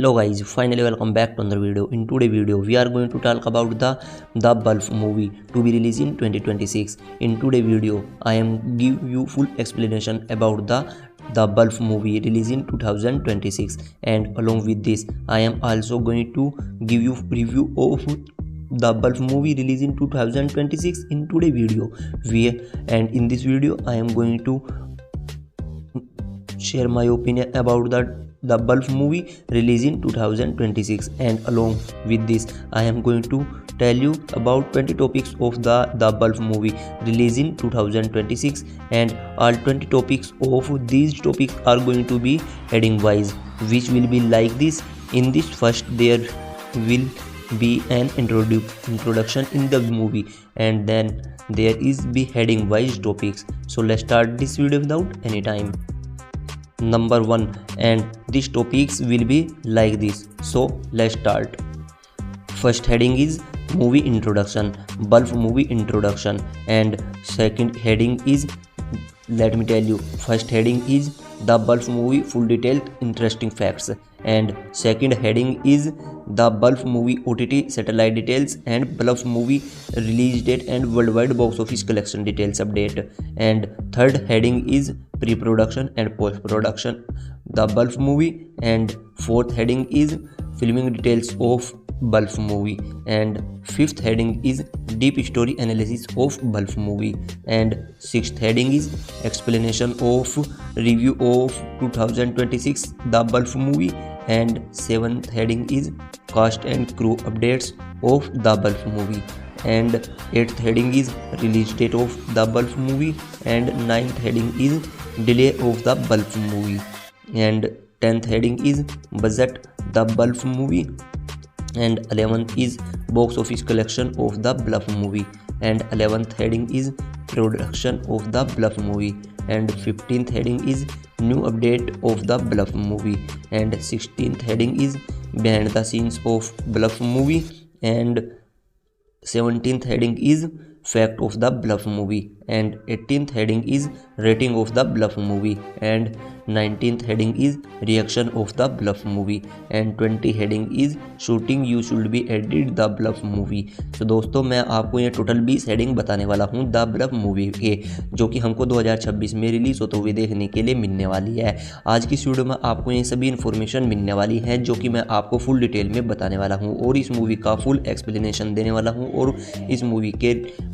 Hello guys, finally welcome back to another video. In today's video, we are going to talk about the Bulf movie to be released in 2026. In today's video, I am give you full explanation about the Bulf movie released in 2026, and along with this, I am also going to give you review of the Bulf movie released in 2026 in today's video. And in this video, I am going to share my opinion about the Bulf movie released in 2026, and along with this I am going to tell you about 20 topics of the Bulf movie released in 2026, and all 20 topics of these topics are going to be heading wise, which will be like this. In this first there will be an introduction in the movie, and then there is be heading wise topics. So let's start this video without any time. Number 1, and these topics will be like this. So let's start. First heading is movie introduction, Bulf movie introduction, and second heading is, let me tell you, first heading is the Bulf movie full detailed interesting facts, and second heading is the Bulf movie OTT satellite details and Bulf movie release date and worldwide box office collection details update, and third heading is pre-production and post-production the Bulf movie, and fourth heading is filming details of Bulf movie, and fifth heading is deep story analysis of Bulf movie, and sixth heading is explanation of review of 2026 the Bulf movie, and seventh heading is cast and crew updates of the Bulf movie, and eighth heading is release date of the Bulf movie, and ninth heading is delay of the Bulf movie, and 10th heading is budget the Bulf movie, and 11th is box office collection of the Bulf movie, and 11th heading is production of the Bulf movie, and 15th heading is new update of the Bulf movie, and 16th heading is behind the scenes of Bulf movie, and 17th heading is fact of the Bulf movie, and 18th heading is rating of the Bulf movie, and 19th heading is reaction of the Bulf movie, and 20 heading is shooting you should be edit the bluff movie. तो दोस्तों मैं आपको ये total 20 heading बताने वाला हूँ the bluff movie के, जो कि हमको 2026 में रिलीज होते हुए देखने के लिए मिलने वाली है। आज की इस वीडियो में आपको ये सभी इन्फॉर्मेशन मिलने वाली है, जो कि मैं आपको फुल डिटेल में बताने वाला हूँ और इस मूवी का फुल एक्सप्लेनेशन देने वाला हूँ और इस मूवी के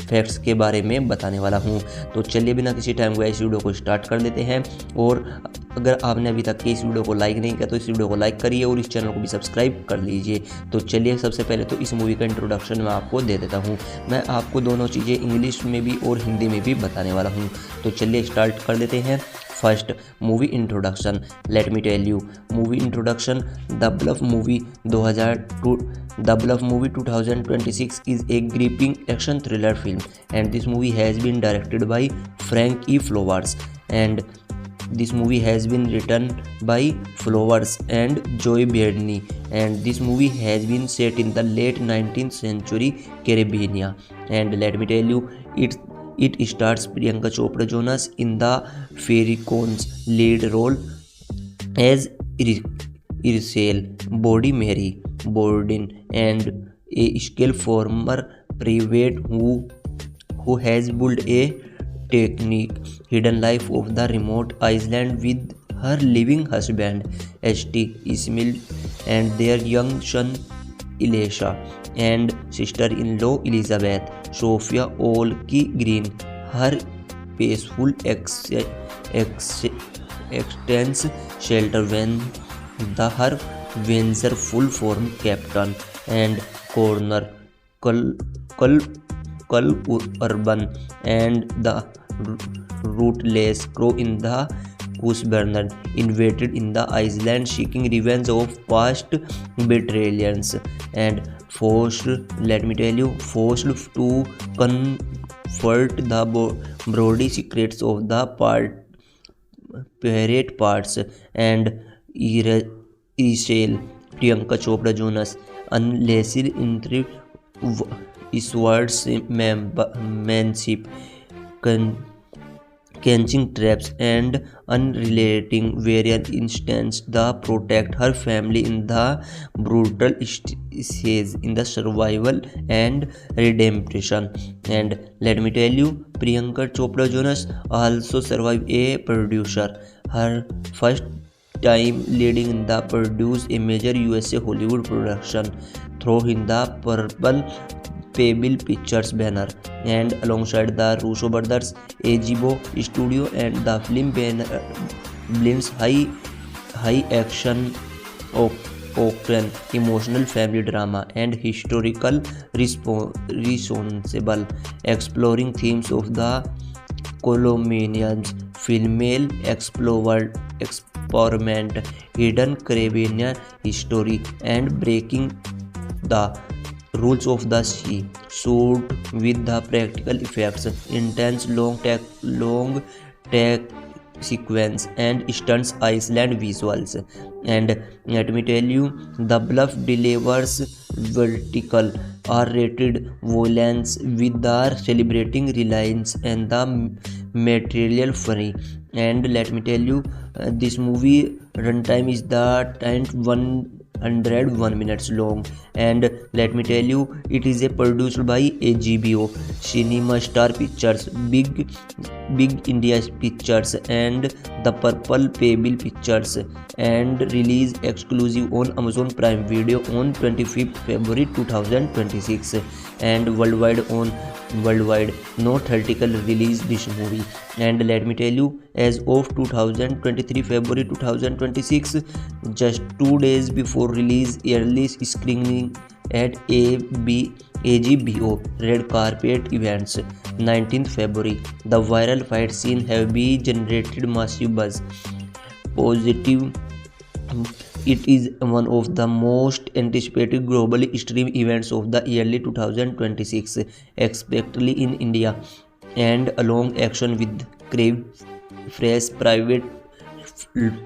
फैक्ट्स के बारे में बताने वाला हूँ। तो चलिए बिना किसी टाइम को इस वीडियो को स्टार्ट कर देते हैं, और अगर आपने अभी तक इस वीडियो को लाइक नहीं किया तो इस वीडियो को लाइक करिए और इस चैनल को भी सब्सक्राइब कर लीजिए। तो चलिए सबसे पहले तो इस मूवी का इंट्रोडक्शन मैं आपको दे देता हूँ। मैं आपको दोनों चीज़ें इंग्लिश में भी और हिंदी में भी बताने वाला हूँ। तो चलिए स्टार्ट कर देते हैं। First movie introduction, let me tell you movie introduction the bluff movie 2002 The Bluff movie 2026 is a gripping action thriller film, and this movie has been directed by Frank E. Flowers, and this movie has been written by Flowers and Joy Beardney, and this movie has been set in the late 19th century Caribbean, and let me tell you, it stars Priyanka Chopra Jonas in the Fairy Cone's lead role as Irisel Body Mary Borden, and a skilled former private who has built a technique hidden life of the remote island with her living husband St. Ismail and their young son Elisha and sister-in-law Elizabeth Sophia Olke Green. Her peaceful extends shelter when her vengeful form captain and coroner Cull Urban and the rootless crow in the Goose Bernard invaded in the island seeking revenge of past betrayals and forced to confront the brody secrets of the pirate parts and Irisel Priyanka Chopra Jonas unless in Swordsmanship catching traps and unrelating various instance the protect her family in the brutal stage in the survival and redemption. And let me tell you, Priyanka Chopra Jonas also survived a producer, her first time leading in the produce a major USA Hollywood production through in the Purple Pebble Pictures banner, and alongside the Russo brothers, Ajibo Studio, and the film banner blends high action, open, emotional family drama, and historical responsible, exploring themes of the colonials, female experiment, hidden Caribbean history, and breaking the rules of the sea. Shoot with the practical effects, intense long take sequence, and stunts Iceland visuals. And let me tell you, The Bluff delivers vertical R-rated violence with the celebrating reliance and the material funny. And let me tell you, this movie runtime is the 101 minutes long. And let me tell you, it is produced by AGBO, Cinema Star Pictures, Big India Pictures, and the Purple Pebble Pictures, and release exclusive on Amazon Prime Video on 25th February 2026, and worldwide no theatrical release this movie. And let me tell you, as of 2023 February 2026, just 2 days before release, early screening at AGBO red carpet events 19th February. The viral fight scene have been generated massive buzz. Positive, it is one of the most anticipated globally streamed events of the yearly 2026, especially in India, and along action with crave fresh private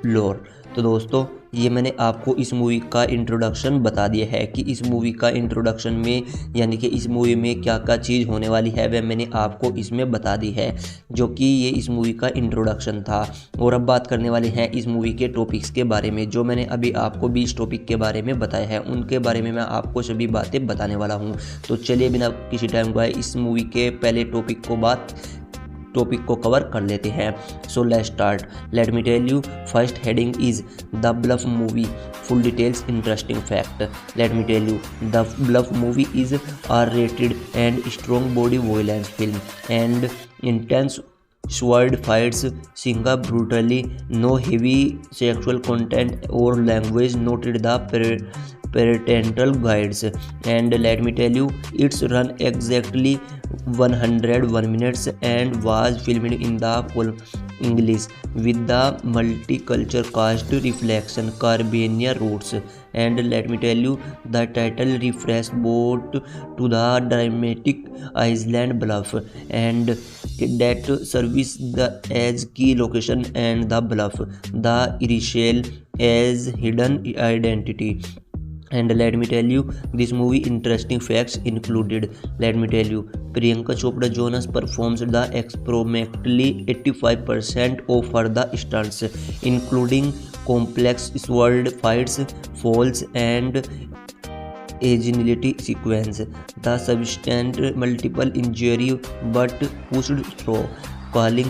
lore. तो दोस्तों, ये मैंने आपको इस movie का introduction बता दिया है कि इस मूवी का इंट्रोडक्शन में, यानी कि इस मूवी में क्या क्या चीज़ होने वाली है, वह मैंने आपको इसमें बता दी है, जो कि ये इस मूवी का इंट्रोडक्शन था। और अब बात करने वाले हैं इस मूवी के टॉपिक्स के बारे में। जो मैंने अभी आपको 20 टॉपिक के बारे में बताया है, उनके बारे में मैं आपको सभी बातें बताने वाला हूँ। तो चलिए बिना किसी टाइम गवाए इस मूवी के पहले टॉपिक को कवर कर लेते हैं। So let's start. Let me tell you, first heading is the bluff movie, full details, interesting fact. Let me tell you, the bluff movie is R-rated and strong body violence film and intense sword fights, singa brutally, no heavy sexual content or language noted the parental guides. And let me tell you, it's run exactly 101 minutes and was filmed in the full English with the multicultural cast reflection Caribbean roots. And let me tell you, the title refers both to the dramatic Iceland Bluff and that service as key location, and the Bluff, the Irishel as hidden identity. And let me tell you, this movie interesting facts included. Let me tell you, Priyanka Chopra Jonas performs the approximately 85% of her the stunts, including complex sword fights, falls, and agility sequence. The substance multiple injury but pushed through, calling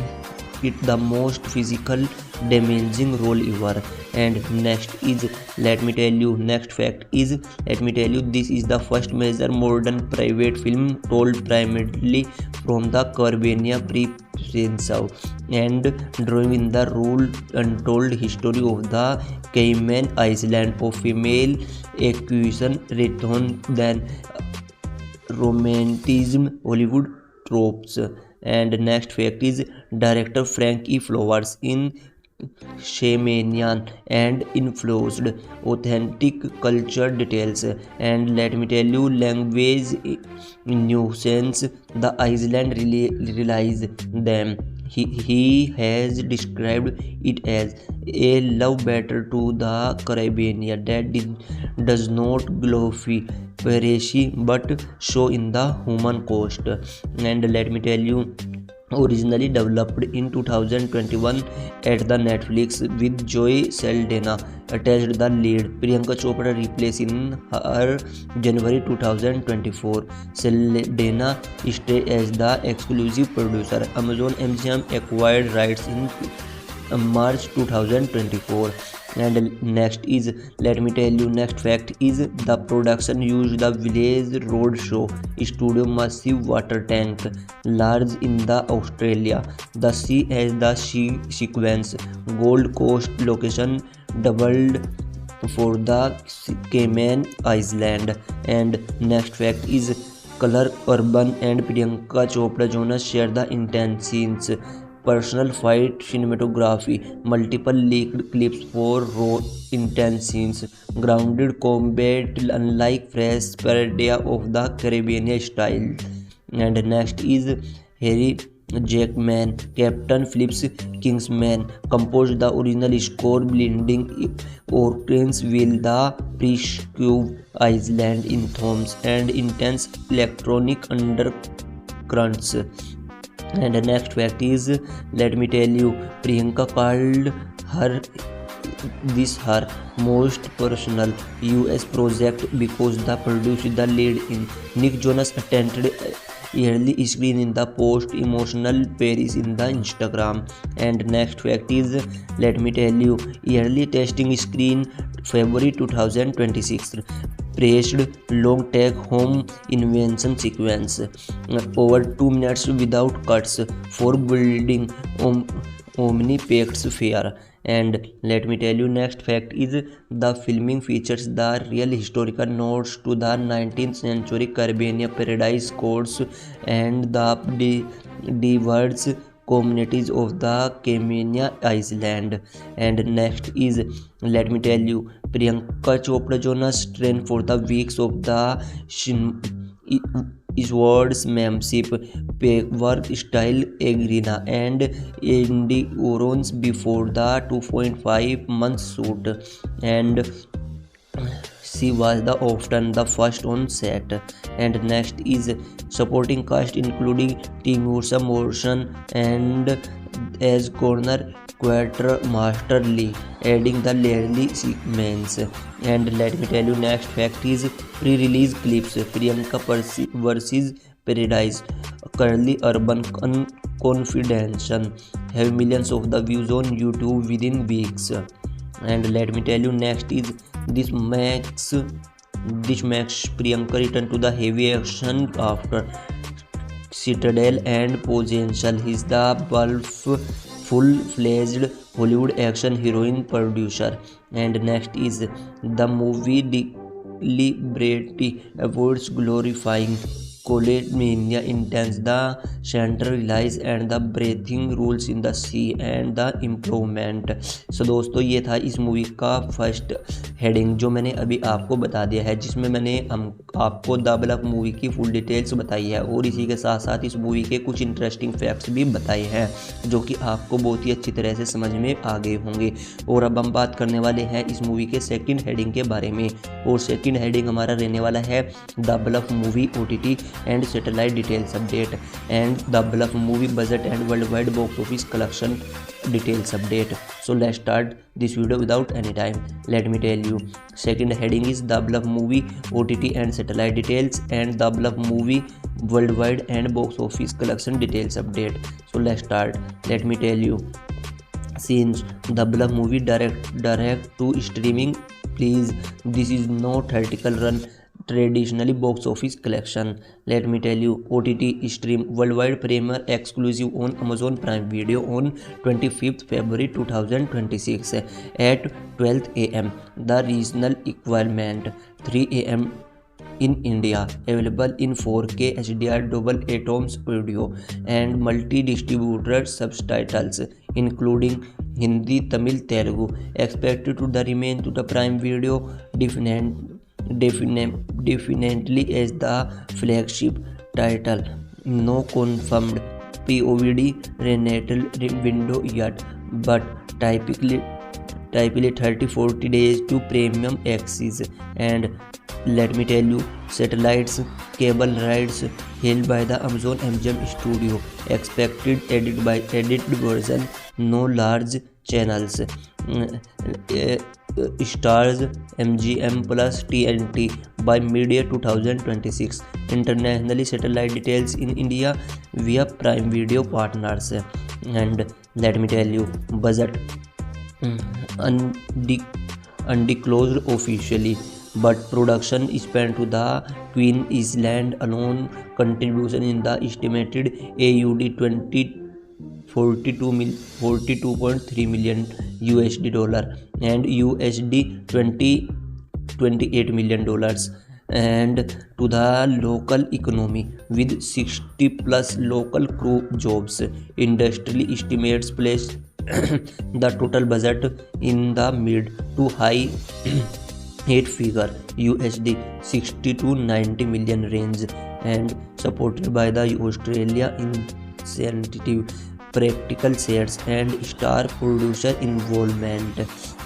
it the most physical damaging role ever. And next fact is, let me tell you, this is the first major modern private film told primarily from the Caribbean pre-Peninsula and drawing in the rule untold history of the Cayman Island of female acquisition rather than romanticism Hollywood tropes. And next fact is, director Frank E. Flowers in Shamanian and influenced authentic culture details. And let me tell you, language nuisance the Iceland realize them. He has described it as a love letter to the Caribbean that does not glorify piracy but show in the human cost. And let me tell you, originally developed in 2021 at the Netflix with Joy Saldana attached the lead. Priyanka Chopra replaced in her January 2024. Saldana stayed as the exclusive producer. Amazon MGM acquired rights in March 2024. And next is, let me tell you, next fact is the production used the Village Road Show studio massive water tank large in the Australia. The sea as the sequence Gold Coast location doubled for the Cayman Island. And next fact is color Urban and Priyanka Chopra Jonas share the intense scenes, personal fight cinematography, multiple leaked clips for raw intense scenes, grounded combat unlike fresh parody of the Caribbean style. And next is Harry Jackman, Captain Phillips Kingsman composed the original score, blending orchestras with the Presque Island in themes and intense electronic undercurrents. And the next fact is, let me tell you, Priyanka called this her most personal US project because the produced the lead in. Nick Jonas attended early screen in the post emotional Paris in the Instagram. And next fact is, let me tell you, early testing screen February 2026 praised long take home invention sequence over 2 minutes without cuts for building omnipact fair. And let me tell you, next fact is the filming features the real historical notes to the 19th century Caribbean paradise courts and the diverse communities of the Cayman Island. And next is, let me tell you, Priyanka Chopra Jonas trained for the weeks of the swordsmanship, packwork style arena and endurance before the 2.5 month shoot. And she was often the first on set. And next is supporting cast including Timur Morrison and as corner Quartermaster Lee, adding the Larry segments. And let me tell you, next fact is pre-release clips. Priyanka versus Paradise, Curly Urban Confidential have millions of the views on YouTube within weeks. And let me tell you, next is this makes Priyanka return to the heavy action after Citadel and Potential. He's the full-fledged Hollywood action heroine producer. And next is the movie Liberty Awards glorifying Colomania intense the centralized and the breathing rules in the sea and the improvement. So दोस्तों, ये था इस movie का first heading जो मैंने अभी आपको बता दिया है, जिसमें मैंने आपको द ब्लफ मूवी की फुल डिटेल्स बताई है और इसी के साथ साथ इस मूवी के कुछ इंटरेस्टिंग फैक्ट्स भी बताए हैं जो कि आपको बहुत ही अच्छी तरह से समझ में आ गए होंगे। और अब हम बात करने वाले हैं इस मूवी के सेकंड हेडिंग के बारे में, और सेकंड हेडिंग हमारा रहने वाला है the bluff movie OTT and satellite details update and the bluff movie budget and worldwide box office collection details update. So let's start this video without any time. Let me tell you, second heading is the bluff movie OTT and satellite details and the bluff movie worldwide and box office collection details update. So let's start. Let me tell you, since the bluff movie direct to streaming, please, this is no theatrical run traditionally box office collection. Let me tell you, OTT stream worldwide premiere exclusive on Amazon Prime Video on 25th February 2026 at 12 am. The regional equivalent 3 am in India, available in 4K HDR double atoms audio and multi-distributed subtitles including Hindi, Tamil, Telugu. Expected to the remain to the Prime Video definitely as the flagship title. No confirmed POVD rental window yet, but typically 30-40 days to premium access. And let me tell you, satellites cable rights held by the Amazon MGM studio. Expected edit version, no large channels. Stars MGM plus TNT by mid-year 2026. Internationally, satellite details in India via Prime Video partners. And let me tell you, budget undisclosed officially, but production spent to the Queen Island alone contribution in the estimated AUD 42.3 million USD dollar and USD 28 million dollars, and to the local economy with 60 plus local crew jobs. Industry estimates place the total budget in the mid to high eight figure USD 60 to 90 million range, and supported by the Australia incentive, practical sets and star producer involvement.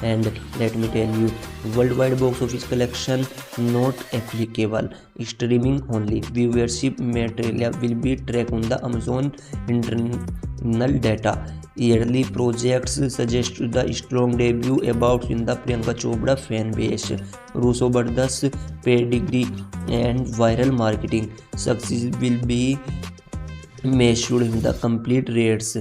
And let me tell you, worldwide box office collection not applicable, streaming only. Viewership material will be tracked on the Amazon internal data. Yearly projects suggest the strong debut about in the Priyanka Chopra fan base, Russo Brothers pedigree and viral marketing success will be measured in the complete rates,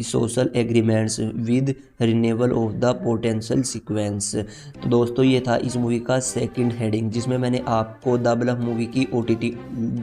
social agreements with renewal of the potential sequence. तो दोस्तों ये था इस movie का second heading, जिसमें मैंने आपको the bluff movie की OTT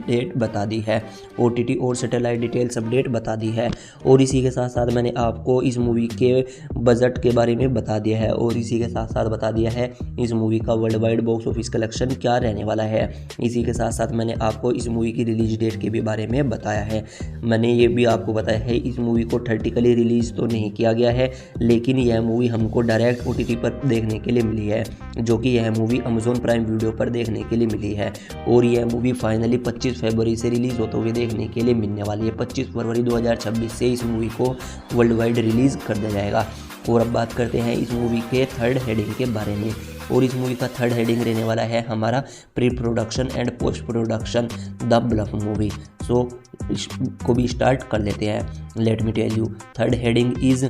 डेट बता दी है, OTT और सैटेलाइट डिटेल्स अपडेट बता दी है, और इसी के साथ साथ मैंने आपको इस मूवी के बजट के बारे में बता दिया है, और इसी के साथ साथ बता दिया है इस मूवी का world wide box office collection क्या रहने वाला है। इसी के साथ साथ मैंने आपको इस मूवी की रिलीज डेट के भी बारे में बताया है। मैंने ये भी आपको बताया है इस मूवी को थर्टिकली रिलीज़ तो नहीं किया गया है, लेकिन यह मूवी हमको डायरेक्ट OTT पर देखने के लिए मिली है, जो कि यह मूवी अमेजोन प्राइम वीडियो पर देखने के लिए मिली है, और यह मूवी फाइनली 25 फरवरी से रिलीज़ होते हुए देखने के लिए मिलने वाली है। 25 फरवरी 2026 से इस मूवी को वर्ल्ड वाइड रिलीज़ कर दिया जाएगा। और अब बात करते हैं इस मूवी के थर्ड हेडिंग के बारे में, और इस मूवी का थर्ड हेडिंग रहने वाला है हमारा pre production and post production the bluff movie. So इसको भी स्टार्ट कर लेते हैं। Let me tell you, third heading is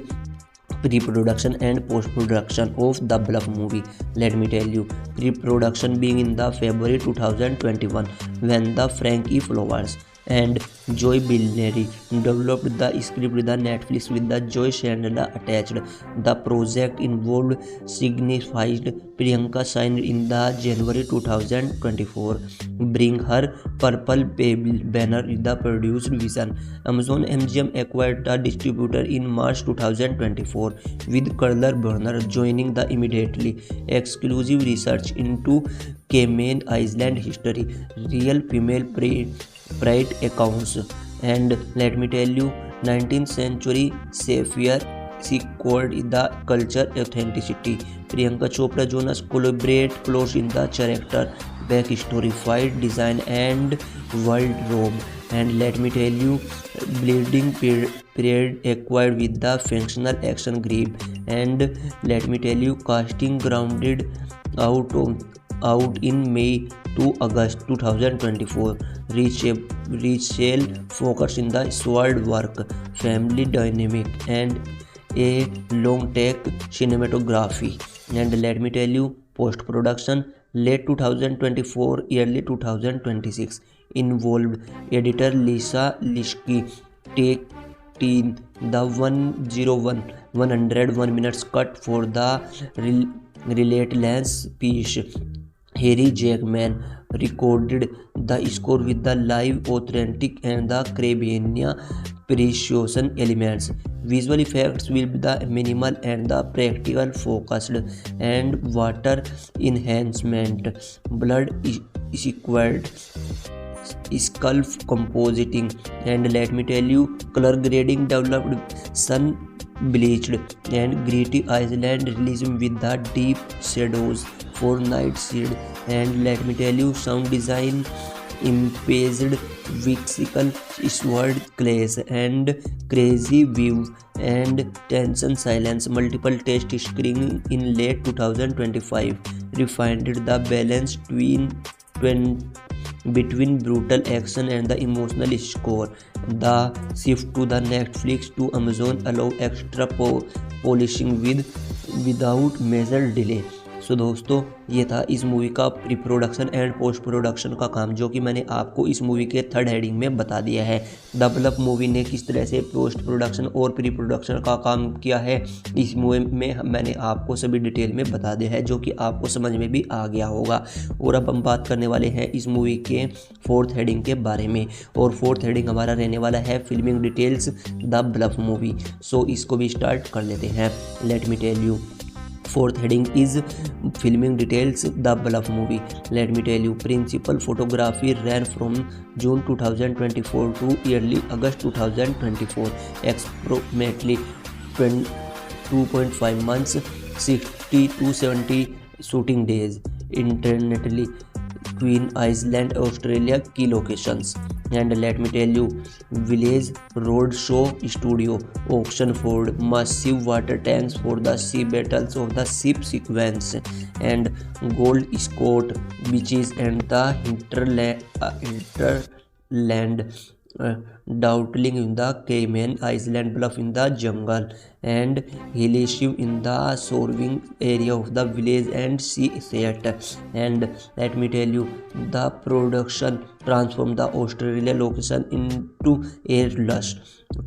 pre-production and post-production of the Bluff movie. Let me tell you, pre-production being in the February 2021 when the Frankie Flowers and Joy Bilneri developed the script with the Netflix with the Joy Chandler attached. The project involved signified Priyanka signed in the January 2024. Bring her purple banner with the produced vision. Amazon MGM acquired the distributor in March 2024 with Curler Burner joining the immediately. Exclusive research into Cayman Island history, real female pride accounts, and let me tell you, 19th century sapphire she called the culture authenticity. Priyanka Chopra Jonas collaborate close in the character backstory, fight design and wardrobe. And let me tell you, bleeding period acquired with the functional action grip. And let me tell you, casting grounded out in May to August 2024. Rachel focus in the sword work, family dynamic, and a long take cinematography. And let me tell you, post production late 2024 early 2026 involved editor Lisa Lishki, take 10 the 101 minutes cut for the relentless piece. Harry Jackman recorded the score with the live, authentic and the Caribbean precision elements. Visual effects will be the minimal and the practical focused, and water enhancement, blood sequenced, skull compositing, and let me tell you, color grading developed, sun bleached and gritty island realism with the deep shadows for night shade. And let me tell you, sound design impaced whimsical sword clash and crazy view and tension silence. Multiple test screening in late 2025 refined the balance between brutal action and the emotional score. The shift to the Netflix to Amazon allow extra polishing without major delay. सो दोस्तों, ये था इस movie का pre production and post production का काम, जो कि मैंने आपको इस मूवी के थर्ड हेडिंग में बता दिया है। डबल अप मूवी ने किस तरह से पोस्ट प्रोडक्शन और प्री प्रोडक्शन का काम किया है, इस मूवी में मैंने आपको सभी डिटेल में बता दिया है, जो कि आपको समझ में भी आ गया होगा। और अब हम बात करने वाले हैं इस मूवी के फोर्थ हेडिंग के बारे में, और फोर्थ हेडिंग हमारा रहने वाला है filming details the bluff movie. So इसको भी स्टार्ट कर लेते हैं। Let me tell you, fourth heading is filming details the bluff movie. Let me tell you, principal photography ran from June 2024 to early August 2024, approximately 2.5 months, 60 to 70 shooting days. Internally, Queen Island, Australia key locations. And let me tell you, Village Roadshow Studio, Oxenford, massive water tanks for the sea battles of the ship sequence, and Gold Escort beaches and the hinterland, Doubtling in the Cayman Island bluff in the jungle, and Hilishim in the surviving area of the village and sea set. And let me tell you, the production transformed the Australia location into a lush,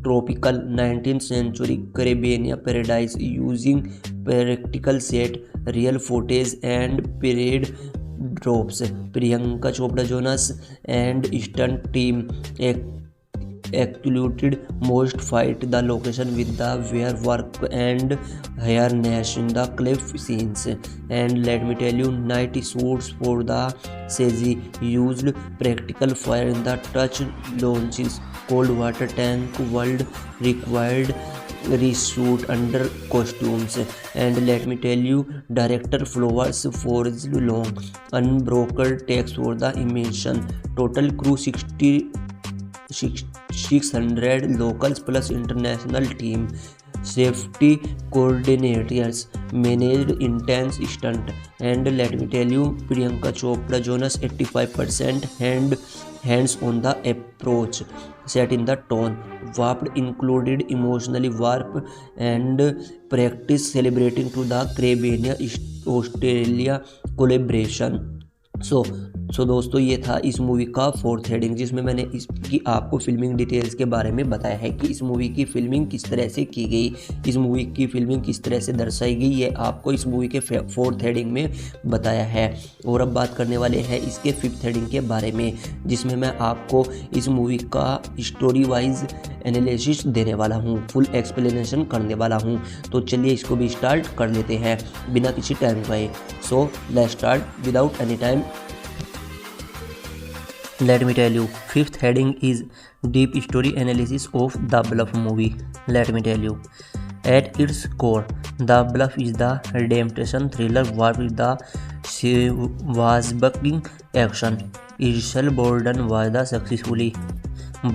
tropical 19th century Caribbean paradise using practical set, real footage and parade drops. Priyanka Chopra Jonas and stunt team executed most fight the location with the wire work and harness in the cliff scenes. And let me tell you, night suits for the CG used practical fire in the touch launches, cold water tank world required reshoot under costumes. And let me tell you, director Flowers forged long unbroken takes for the immersion. Total crew 600 locals plus international team. Safety coordinators managed intense stunt. And let me tell you, Priyanka Chopra Jonas 85% hands on the approach, set in the tone. Warped included emotionally warp and practice celebrating to the Caribbean Australia collaboration. सो दोस्तों, ये था इस movie का fourth heading, जिसमें मैंने इसकी आपको filming details के बारे में बताया है कि इस मूवी की फिल्मिंग किस तरह से की गई, इस मूवी की फिल्मिंग किस तरह से दर्शाई गई, ये आपको इस मूवी के फोर्थ हेडिंग में बताया है। और अब बात करने वाले हैं इसके फिफ्थ हेडिंग के बारे में, जिसमें मैं आपको इस मूवी का स्टोरी वाइज एनालिसिस देने वाला हूँ, फुल एक्सप्लेनेशन करने वाला हूँ। तो चलिए इसको भी स्टार्ट कर लेते हैं बिना किसी टाइम गए। सो let's start without any time. Let me tell you, fifth heading is deep story analysis of The Bluff movie. Let me tell you, at its core, The Bluff is the redemption thriller warped with the swashbuckling action. Isabel Borden was successfully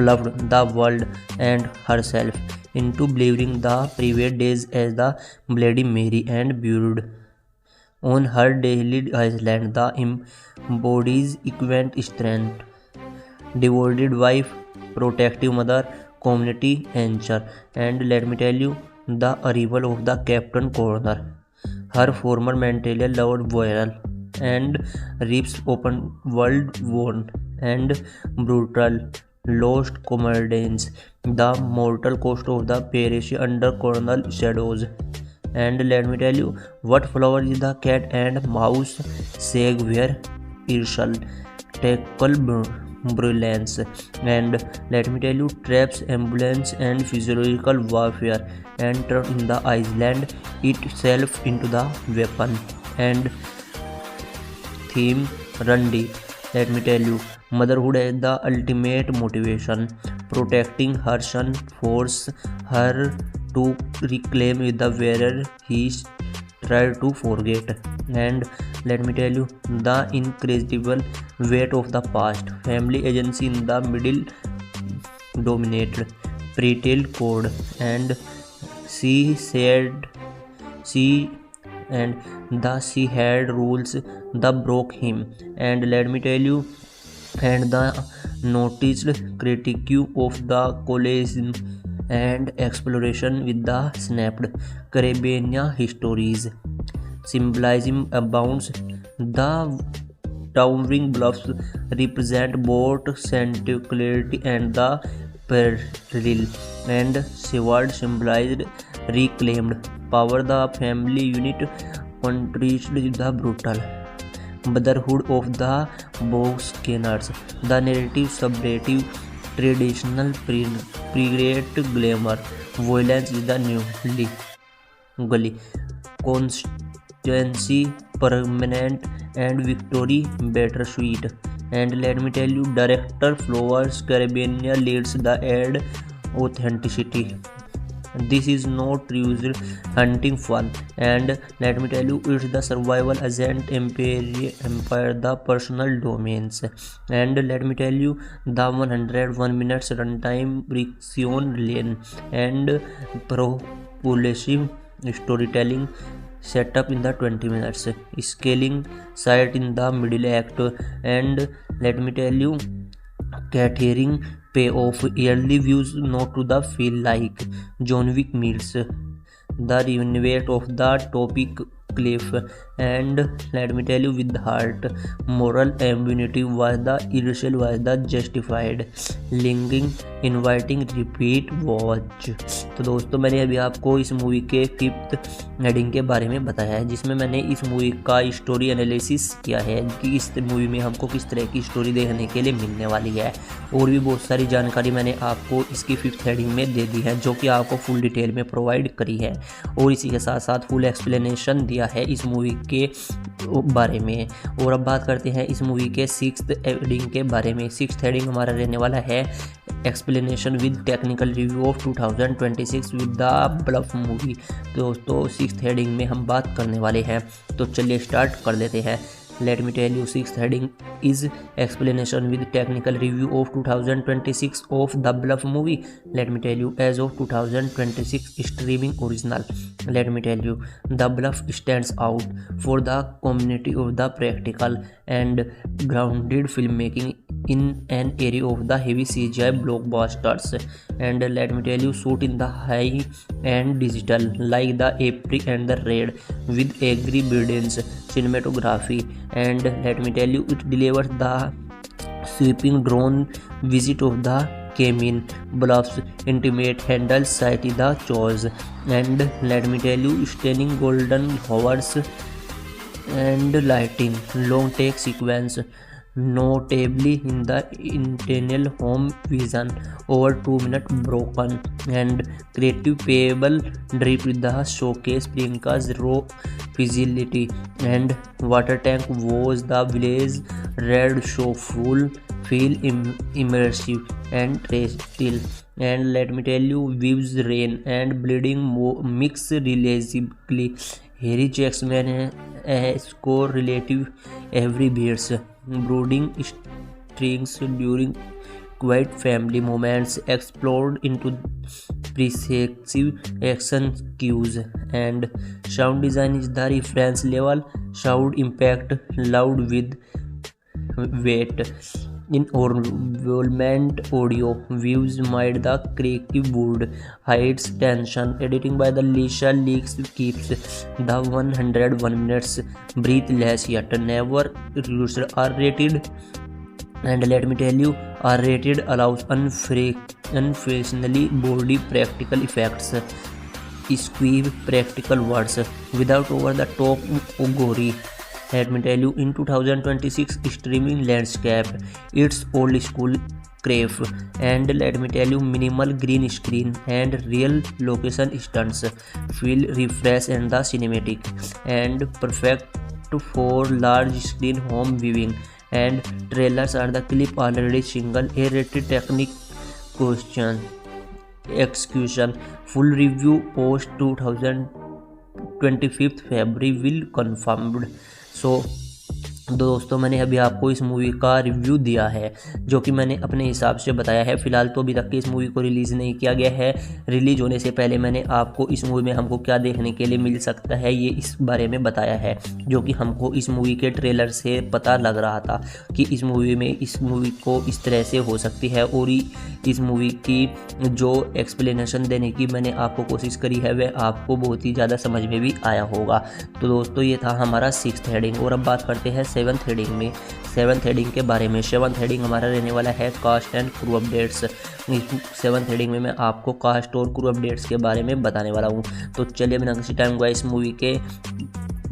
bluffed the world and herself into believing the previous days as the Bloody Mary and buried on her daily island the embodies equant strength, devoted wife, protective mother, community anchor. And let me tell you, the arrival of the Captain Corner, her former mentally loved viral and Reeves open world wound and brutal lost comrades, the mortal cost of the parish under Colonel Shadows. And let me tell you, what flower is the cat and mouse sag where Irshal tackle brilliance. And let me tell you, traps, ambulance and physiological warfare enter in the island itself into the weapon. And theme run deep. Let me tell you, motherhood as the ultimate motivation, protecting her son force her to reclaim with the wearer he tried to forget. And let me tell you, the incredible weight of the past, family agency in the middle dominated pretel code, and she had rules that broke him. And let me tell you, and the noticed critique of the colonialism and exploration with the snapped Caribbean histories. Symbolism abounds. The towering bluffs represent both sanctuary and the peril, and Seward symbolized reclaimed power. The family unit contrasted the brutal brotherhood of the Boscaners. The narrative subvertive traditional pre-great glamour. Violence is the newly gully. Constancy permanent and victory bittersweet. And let me tell you, director Flowers Caribbean leads the add authenticity. This is not treasure hunting fun, and let me tell you, it's the survival agent empire the personal domains. And let me tell you, the 101 minutes runtime friction lane and propulsive storytelling set up in the 20 minutes, scaling site in the middle act. And let me tell you, catering payoff yearly views not to the feel like John Wick meets the renovate of the topic cliff. And let me tell you, with heart moral ambiguity was the irrational was the justified linking inviting repeat watch. तो दोस्तों, मैंने अभी आपको इस movie के 5th heading के बारे में बताया है, जिसमें मैंने इस मूवी का स्टोरी एनालिसिस किया है कि इस मूवी में हमको किस तरह की स्टोरी देखने के लिए मिलने वाली है, और भी बहुत सारी जानकारी मैंने आपको इसकी 5th हेडिंग में दे दी है, जो कि आपको फुल डिटेल में प्रोवाइड करी है, और इसी के साथ साथ फुल एक्सप्लेनेशन दिया है इस मूवी के बारे में। और अब बात करते हैं इस मूवी के 6th हेडिंग के बारे में। 6th हेडिंग हमारा रहने वाला है explanation with technical review of 2026 with the bluff movie. दोस्तों, 6th हेडिंग में हम बात करने वाले हैं, तो चलिए स्टार्ट कर लेते हैं। Let me tell you, 6th heading is explanation with technical review of 2026 of the Bluff movie. Let me tell you, as of 2026 streaming original. Let me tell you, the Bluff stands out for the community of the practical and grounded filmmaking in an area of the heavy CGI blockbusters. And let me tell you, shoot in the high and digital like the April and the Raid with angry brilliance cinematography. And let me tell you, it delivers the sweeping drone visit of the Cayman Bluffs, intimate handles sighty the chores. And let me tell you, stunning golden hours and lighting, long take sequence, notably in the internal home vision, over 2 minutes broken and creative payable drip with the showcase Priyanka's raw fidelity. And water tank was the village red show full feel immersive and still. And let me tell you, views rain and bleeding mix realistically. Harry Jackman score relative every beats, brooding strings during quiet family moments explored into perceptive action cues. And sound design is the reference level, sound impact loud with weight. In environment audio views made the creative wood hides tension. Editing by the Lisha Leaks keeps the 101 minutes breathless yet never used. R-rated. And let me tell you, R-rated allows unfashionably body practical effects, squeeze practical words without over the top gory. Let me tell you, in 2026 streaming landscape, it's old school crave. And let me tell you, minimal green screen and real location stunts feel refresh and the cinematic, and perfect for large screen home viewing. And trailers are the clip already single A-rated technique question execution. Full review post 2025 February will confirmed. So तो दोस्तों मैंने अभी आपको इस movie का review दिया है, जो कि मैंने अपने हिसाब से बताया है। फ़िलहाल तो अभी तक की इस मूवी को रिलीज़ नहीं किया गया है। रिलीज होने से पहले मैंने आपको इस मूवी में हमको क्या देखने के लिए मिल सकता है ये इस बारे में बताया है, जो कि हमको इस मूवी के ट्रेलर से पता लग रहा था कि इस मूवी को इस तरह से हो सकती है। और इस मूवी की जो एक्सप्लेनेशन देने की मैंने आपको कोशिश करी है वह आपको बहुत ही ज़्यादा समझ में भी आया होगा। तो दोस्तों ये था हमारा 6th हेडिंग। और अब बात करते हैं 7th हेडिंग में, 7th हेडिंग के बारे में। 7th हेडिंग हमारा रहने वाला है cast and crew updates. 7th heading में मैं आपको कास्ट और क्रू अपडेट्स के बारे में बताने वाला हूँ। तो चलिए बिना किसी टाइम को इस मूवी के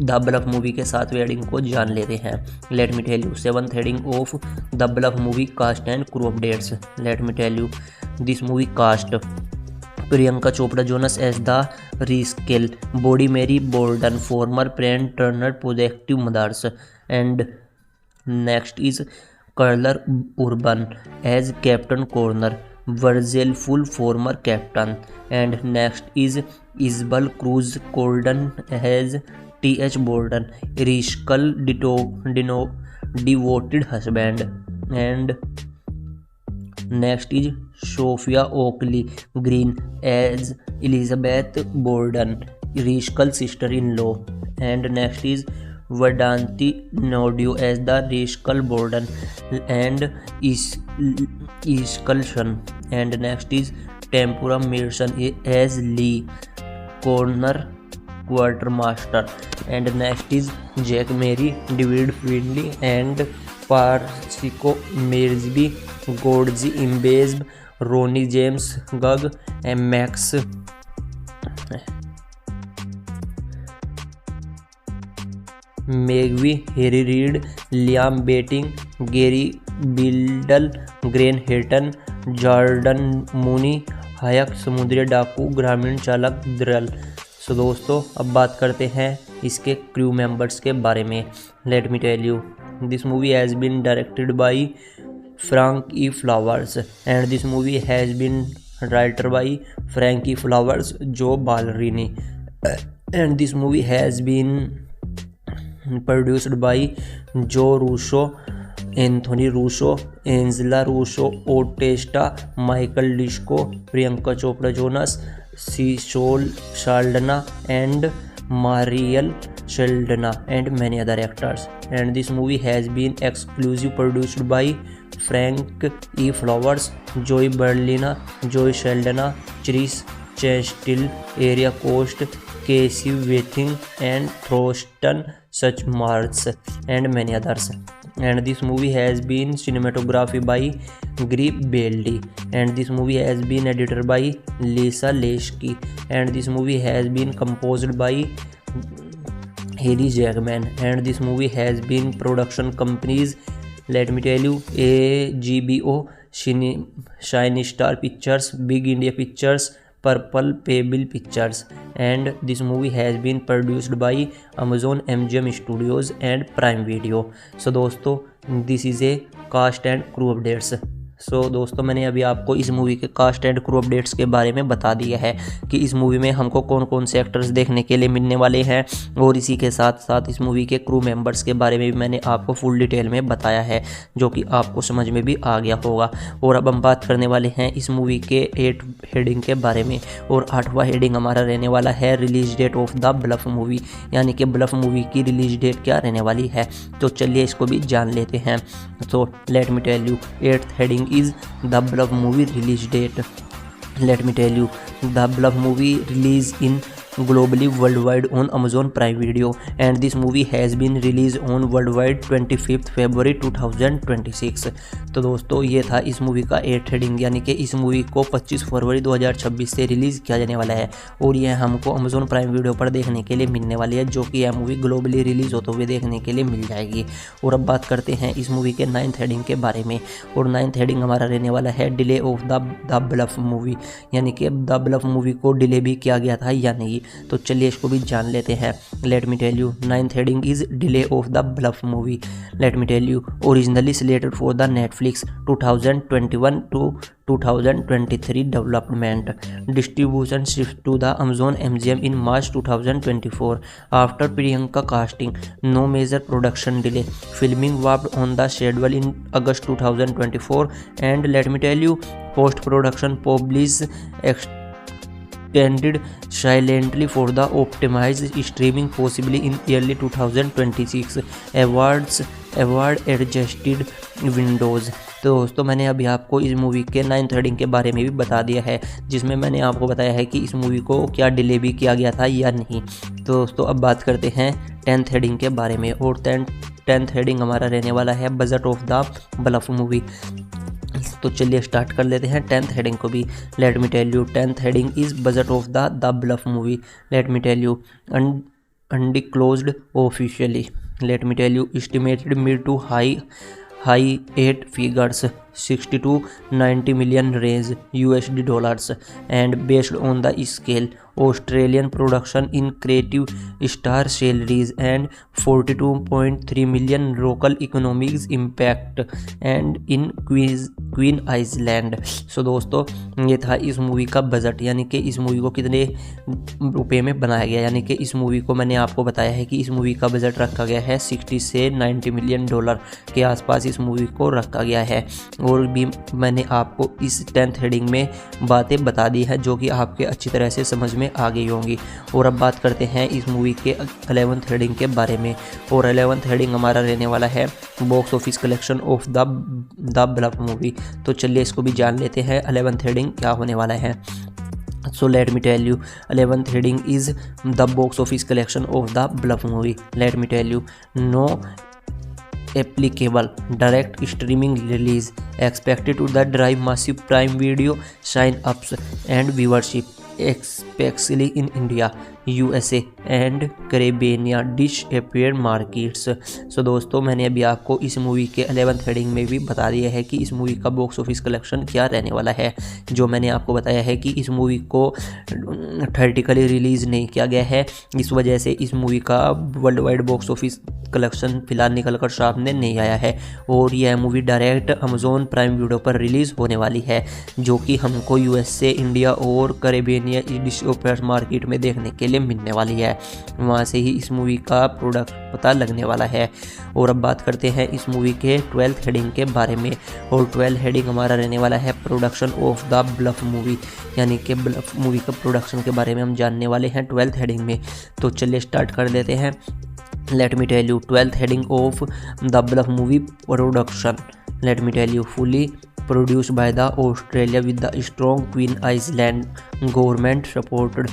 द ब्लफ मूवी के 7वें हेडिंग को जान लेते हैं। Let me tell you 7th heading of the bluff movie cast and crew updates. Let me tell you this movie cast: Priyanka Chopra Jonas as the rescale, body Mary Borden, former PRAN turned protective mothers, and next is Karl Urban as Captain Connor, वर्जेल full former captain, and next is इजबल Cruz कोल्डन as TH Borden, Rishkal devoted husband, and next is Sophia Oakley Green as Elizabeth Borden, Rishkal sister-in-law, and next is Vedanti Naidu as the Rishkal Borden and Ishkal son, and next is Tempura Mearson as Lee Corner quartermaster, and next is Jack Mary, David Findlay, and Parsiko Mersby, Godzi Imbezb, Ronnie James Gug, and Max Megwee, Harry Reid, Liam Betting, Gary Bildel, Grant Hatton, Jordan Mooney, Hayak समुद्री डाकू, ग्रामीण चालक द्रल। सो दोस्तों अब बात करते हैं इसके क्रू मेंबर्स के बारे में। Let me tell you this movie has been directed by Frank E Flowers, and this movie has been writer by Frank E Flowers, Joe Ballarini, and this movie has been produced by Joe Russo, Anthony Russo, Angela Russo, Otesta, Michael Disco, Priyanka Chopra Jonas, Sishol Shaldana, and Mariel Sheldana, and many other actors. And this movie has been exclusive produced by Frank E. Flowers, Joey Berlina, Joey Sheldana, Chris Chastil, Area Coast, Casey Wething, and Thorsten Suchmarz, and many others. And this movie has been cinematography by Greg Beldy, and this movie has been edited by Lisa Leschke, and this movie has been composed by Haley Jackman, and this movie has been production companies, let me tell you, AGBO, Shiny Star Pictures, Big India Pictures, Purple Pebble Pictures, and this movie has been produced by Amazon MGM Studios and Prime Video. So दोस्तों this is a cast and crew updates. सो दोस्तों मैंने अभी आपको इस movie के cast and crew updates के बारे में बता दिया है कि इस मूवी में हमको कौन कौन से एक्टर्स देखने के लिए मिलने वाले हैं, और इसी के साथ साथ इस मूवी के क्रू मेंबर्स के बारे में भी मैंने आपको फुल डिटेल में बताया है, जो कि आपको समझ में भी आ गया होगा। और अब हम बात करने वाले हैं इस मूवी के 8 हेडिंग के बारे में, और 8वां हेडिंग हमारा रहने वाला है release date of the bluff movie, यानी कि ब्लफ मूवी की रिलीज डेट क्या रहने वाली है। तो चलिए इसको भी जान लेते हैं। तो let me tell you 8th heading is the bluff movie release date. Let me tell you the bluff movie release in globally worldwide on Amazon Prime Video, and this movie has been released on worldwide 25th February 2026. तो दोस्तों ये था इस movie का 8th heading, यानी कि इस movie को 25 फरवरी 2026 से रिलीज़ किया जाने वाला है, और यह हमको Amazon Prime Video पर देखने के लिए मिलने वाली है, जो कि यह मूवी ग्लोबली रिलीज़ होते हुए देखने के लिए मिल जाएगी। और अब बात करते हैं इस मूवी के 9th हेडिंग के बारे में, और 9th हेडिंग हमारा रहने वाला है delay of the bluff movie, यानी कि द ब्लफ मूवी को डिले भी किया गया था या नहीं। तो चलिए इसको भी जान लेते हैं। Let me tell you, 9th heading is delay of the bluff movie. Let me tell you, originally slated for the Netflix 2021 to 2023 development. Distribution shift to the Amazon MGM in March 2024 after Priyanka casting. No major production delay. Filming wrapped on the schedule in August 2024. And let me tell you, post-production publish extended silently for the optimized streaming possibly in early 2026. Award adjusted windows। तो दोस्तों मैंने अभी आपको इस movie के 9th heading के बारे में भी बता दिया है, जिसमें मैंने आपको बताया है कि इस मूवी को क्या डिले भी किया गया था या नहीं। तो दोस्तों अब बात करते हैं 10th हेडिंग के बारे में, और 10th हेडिंग हमारा रहने वाला है budget of the bluff movie. तो चलिए स्टार्ट कर लेते हैं 10th हेडिंग को भी। Let me tell you, 10th heading is budget of the bluff movie. Let me tell you, undisclosed officially. Let me tell you, estimated mid to high 8 figures, 60 to 90 million range USD dollars, and based on the scale, Australian production in creative star salaries and 42.3 million local economics impact and in Queen Island। सो दोस्तों ये था इस movie का budget, यानी कि इस movie को कितने रुपए में बनाया गया। यानी कि इस मूवी को मैंने आपको बताया है कि इस मूवी का बजट रखा गया है 60 से 90 मिलियन डॉलर के आसपास इस मूवी को रखा गया है। और भी मैंने आपको इस 10th हेडिंग में बातें बता दी है जो कि आपके अच्छी तरह से समझ में आ गई होंगी। और अब बात करते हैं इस मूवी के 11th हेडिंग के बारे में, और 11th हेडिंग हमारा रहने वाला है box office collection of the bluff movie. तो चलिए इसको भी जान लेते हैं 11th हेडिंग क्या होने वाला है। So let me tell you, 11th heading is the box office collection of the bluff movie. Let me tell you, no applicable direct streaming release expected to drive massive Prime Video sign-ups and viewership, especially in India, USA and Caribbean disappear markets। सो दोस्तों मैंने अभी आपको इस movie के 11th heading में भी बता दिया है कि इस मूवी का बॉक्स ऑफिस कलेक्शन क्या रहने वाला है। जो मैंने आपको बताया है कि इस मूवी को थिएट्रिकली रिलीज़ नहीं किया गया है, इस वजह से इस मूवी का world wide box office collection फिलहाल निकल कर सामने नहीं आया है। और यह movie direct Amazon Prime video पर रिलीज़ होने वाली है, जो कि हमको USA, इंडिया और कैरेबियन डिस्ट्रीब्यूटर मार्केट में देखने के लिए मिलने वाली है। वहाँ से ही इस मूवी का प्रोडक्ट पता लगने वाला है। और अब बात करते हैं इस मूवी के 12th हेडिंग के बारे में, और 12th हेडिंग हमारा रहने वाला है production of the bluff movie. यानी कि ब्लफ मूवी का प्रोडक्शन के बारे में हम जानने वाले हैं 12th हेडिंग में। तो चलिए स्टार्ट कर देते हैं। Let me tell you, 12th heading of the bluff movie production. Let me tell you, fully produced by the Australia with the strong Queen Island government supported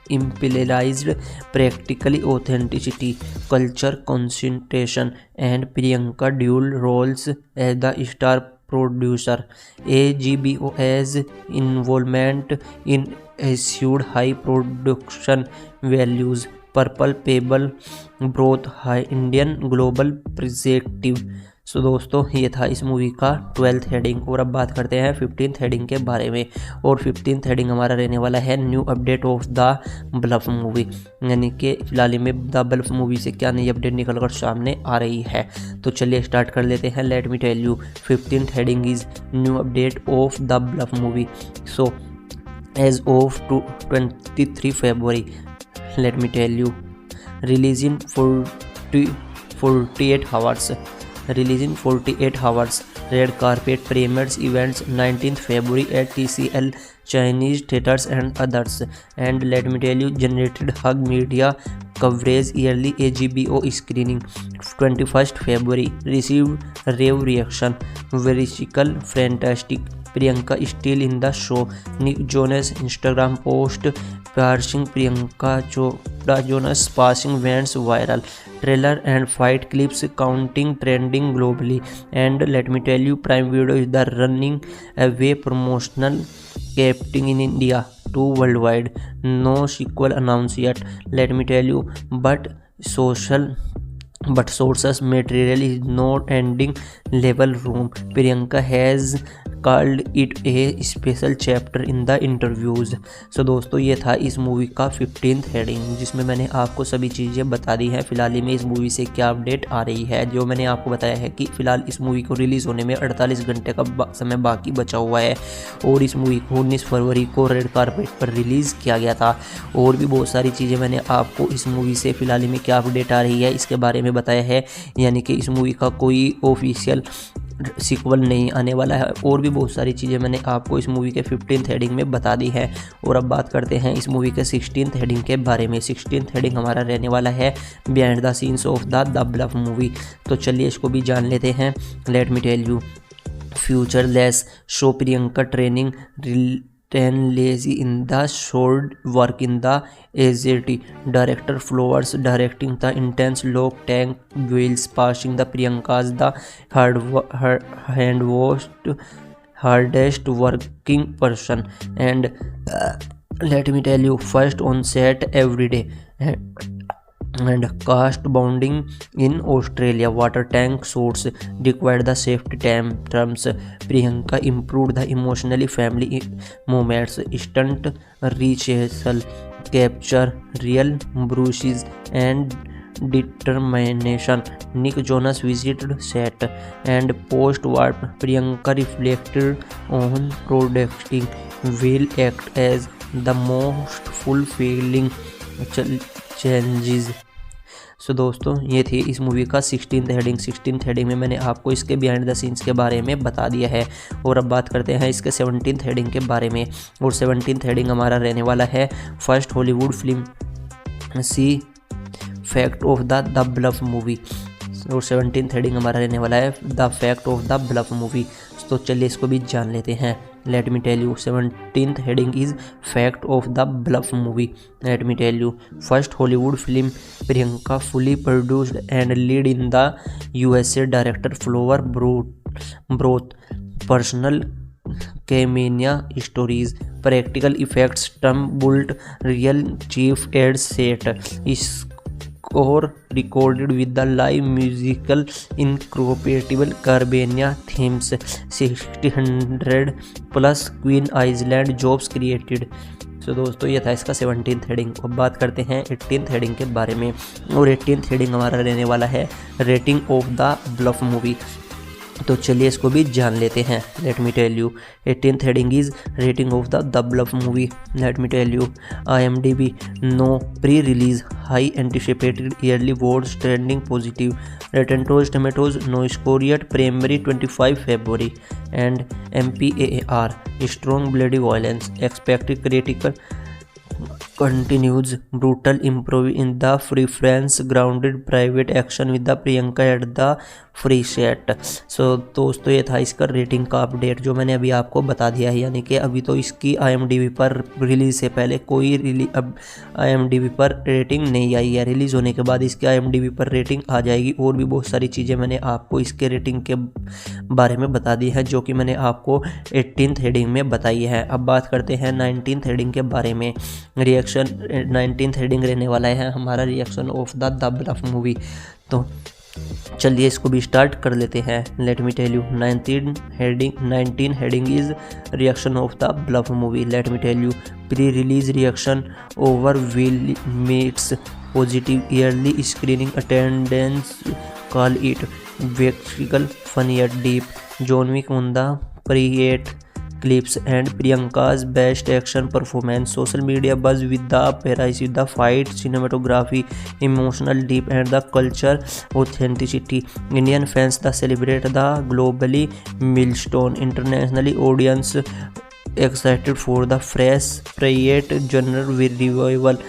imperialized practically authenticity, culture concentration, and Priyanka dual roles as the star producer. AGBO's involvement in assured high production values, purple pebble broth high Indian global projective. So दोस्तों ये था इस movie का 12th heading. और अब बात करते हैं 15th हेडिंग के बारे में, और 15th हेडिंग हमारा रहने वाला है new update of the bluff movie. यानी कि फिलहाल में द ब्लफ मूवी से क्या नई अपडेट निकल कर सामने आ रही है। तो चलिए स्टार्ट कर लेते हैं। Let me tell you, 15th heading is new update of the bluff movie. So as of 23 February, let me tell you, release in 48 hours, red carpet premieres events 19th February at TCL Chinese theaters and others, and let me tell you, generated hug media coverage yearly AGBO screening 21st February, received rave reaction, verical fantastic, Priyanka still in the show, Nick Jonas Instagram post piercing Priyanka Jonas passing went viral, trailer and fight clips counting trending globally, and let me tell you, Prime Video is the running away promotional captain in India to worldwide, no sequel announced yet, let me tell you, but sources material is not ending level room, Priyanka has called it a special chapter in the interviews. So दोस्तों ये था इस movie का 15th heading, जिसमें मैंने आपको सभी चीज़ें बता दी हैं। फिलहाल ही में इस मूवी से क्या अपडेट आ रही है, जो मैंने आपको बताया है कि फ़िलहाल इस मूवी को रिलीज़ होने में 48 घंटे का समय बाकी बचा हुआ है और इस मूवी को 19 फरवरी को रेड कारपेट पर रिलीज़ किया गया था। और भी बहुत सारी चीज़ें मैंने आपको इस मूवी से फ़िलहाल में क्या अपडेट आ रही है इसके बारे में बताया है, यानी कि इस मूवी का कोई ऑफिशियल सीक्वल नहीं आने वाला है। और भी बहुत सारी चीज़ें मैंने आपको इस मूवी के 15th हेडिंग में बता दी है। और अब बात करते हैं इस मूवी के 16th हेडिंग के बारे में। 16th हेडिंग हमारा रहने वाला है behind the scenes of the bluff movie. तो चलिए इसको भी जान लेते हैं। Let me tell you. Futureless show Priyanka training ten lazy in the short work in the AZT. Director Flowers directing the intense low tank wheels, passing the Priyanka's the hardest working person. And let me tell you, first on set every day. And cast bounding in Australia. Water tank suits required the safety terms. Priyanka improved the emotionally family moments. Stunt rehearsal capture real bruises and determination. Nick Jonas visited set and post-war Priyanka reflected on producing will act as the most fulfilling changes. So दोस्तों ये थी इस movie का 16th heading. 16th heading में मैंने आपको इसके behind the scenes के बारे में बता दिया है। और अब बात करते हैं इसके 17th हेडिंग के बारे में। और 17th हेडिंग हमारा रहने वाला है first Hollywood film see fact of the bluff movie. और 17th हेडिंग हमारा रहने वाला है the fact of the bluff movie. तो चलिए इसको भी जान लेते हैं। Let me tell you, 17th heading is fact of the bluff movie. Let me tell you, first Hollywood film Priyanka fully produced and lead in the USA. Director Flower brought personal cameo stories, practical effects, tumbled real chief ad set. Score recorded with the live musical incorporatable Caribbean themes. 600 plus Queen Island jobs created. सो दोस्तों ये था इसका 17th heading. अब बात करते हैं 18th heading के बारे में। और 18th हेडिंग हमारा रहने वाला है rating of the bluff movie. तो चलिए इसको भी जान लेते हैं। Let me tell you, 18th heading is rating of the bluff movie. Let me tell you, IMDb no pre release high anticipated early votes trending positive, Rotten Tomatoes no score yet, primary 25 February, and MPAR strong bloody violence, expected critical continues brutal improv in the preference grounded private action with the Priyanka at the free set. So दोस्तों ये था इसका rating का update जो मैंने अभी आपको बता दिया है, यानी कि अभी तो इसकी IMDb पर रिलीज़ से पहले कोई अब IMDb पर रेटिंग नहीं आई है। रिलीज़ होने के बाद इसकी IMDb पर रेटिंग आ जाएगी। और भी बहुत सारी चीज़ें मैंने आपको इसके रेटिंग के बारे में बता दी है जो कि मैंने आपको 18th हेडिंग में बताई है। अब बात करते हैं 19th हेडिंग के बारे में। रिएक्शन 19th हेडिंग रहने वाला है हमारा reaction of the bluff movie. तो चलिए इसको भी स्टार्ट कर लेते हैं। Let me tell you, 19 heading is reaction of the bluff movie. Let me tell you, pre release reaction over will meets positive early screening attendance, call it vexical funny at deep, John Wick on the preat clips and Priyanka's best action performance, social media buzz with the praise with the fight cinematography, emotional deep and the culture authenticity. Indian fans the celebrate the globally milestone, internationally audience excited for the fresh Priyat genre revival.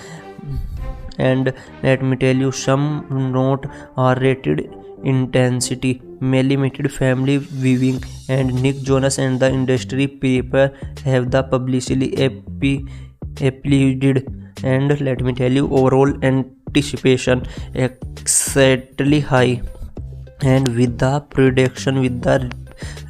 And let me tell you, some note R-rated intensity, may limited family viewing, and Nick Jonas and the industry people have the publicly applauded. And let me tell you, overall anticipation excessively high, and with the production with the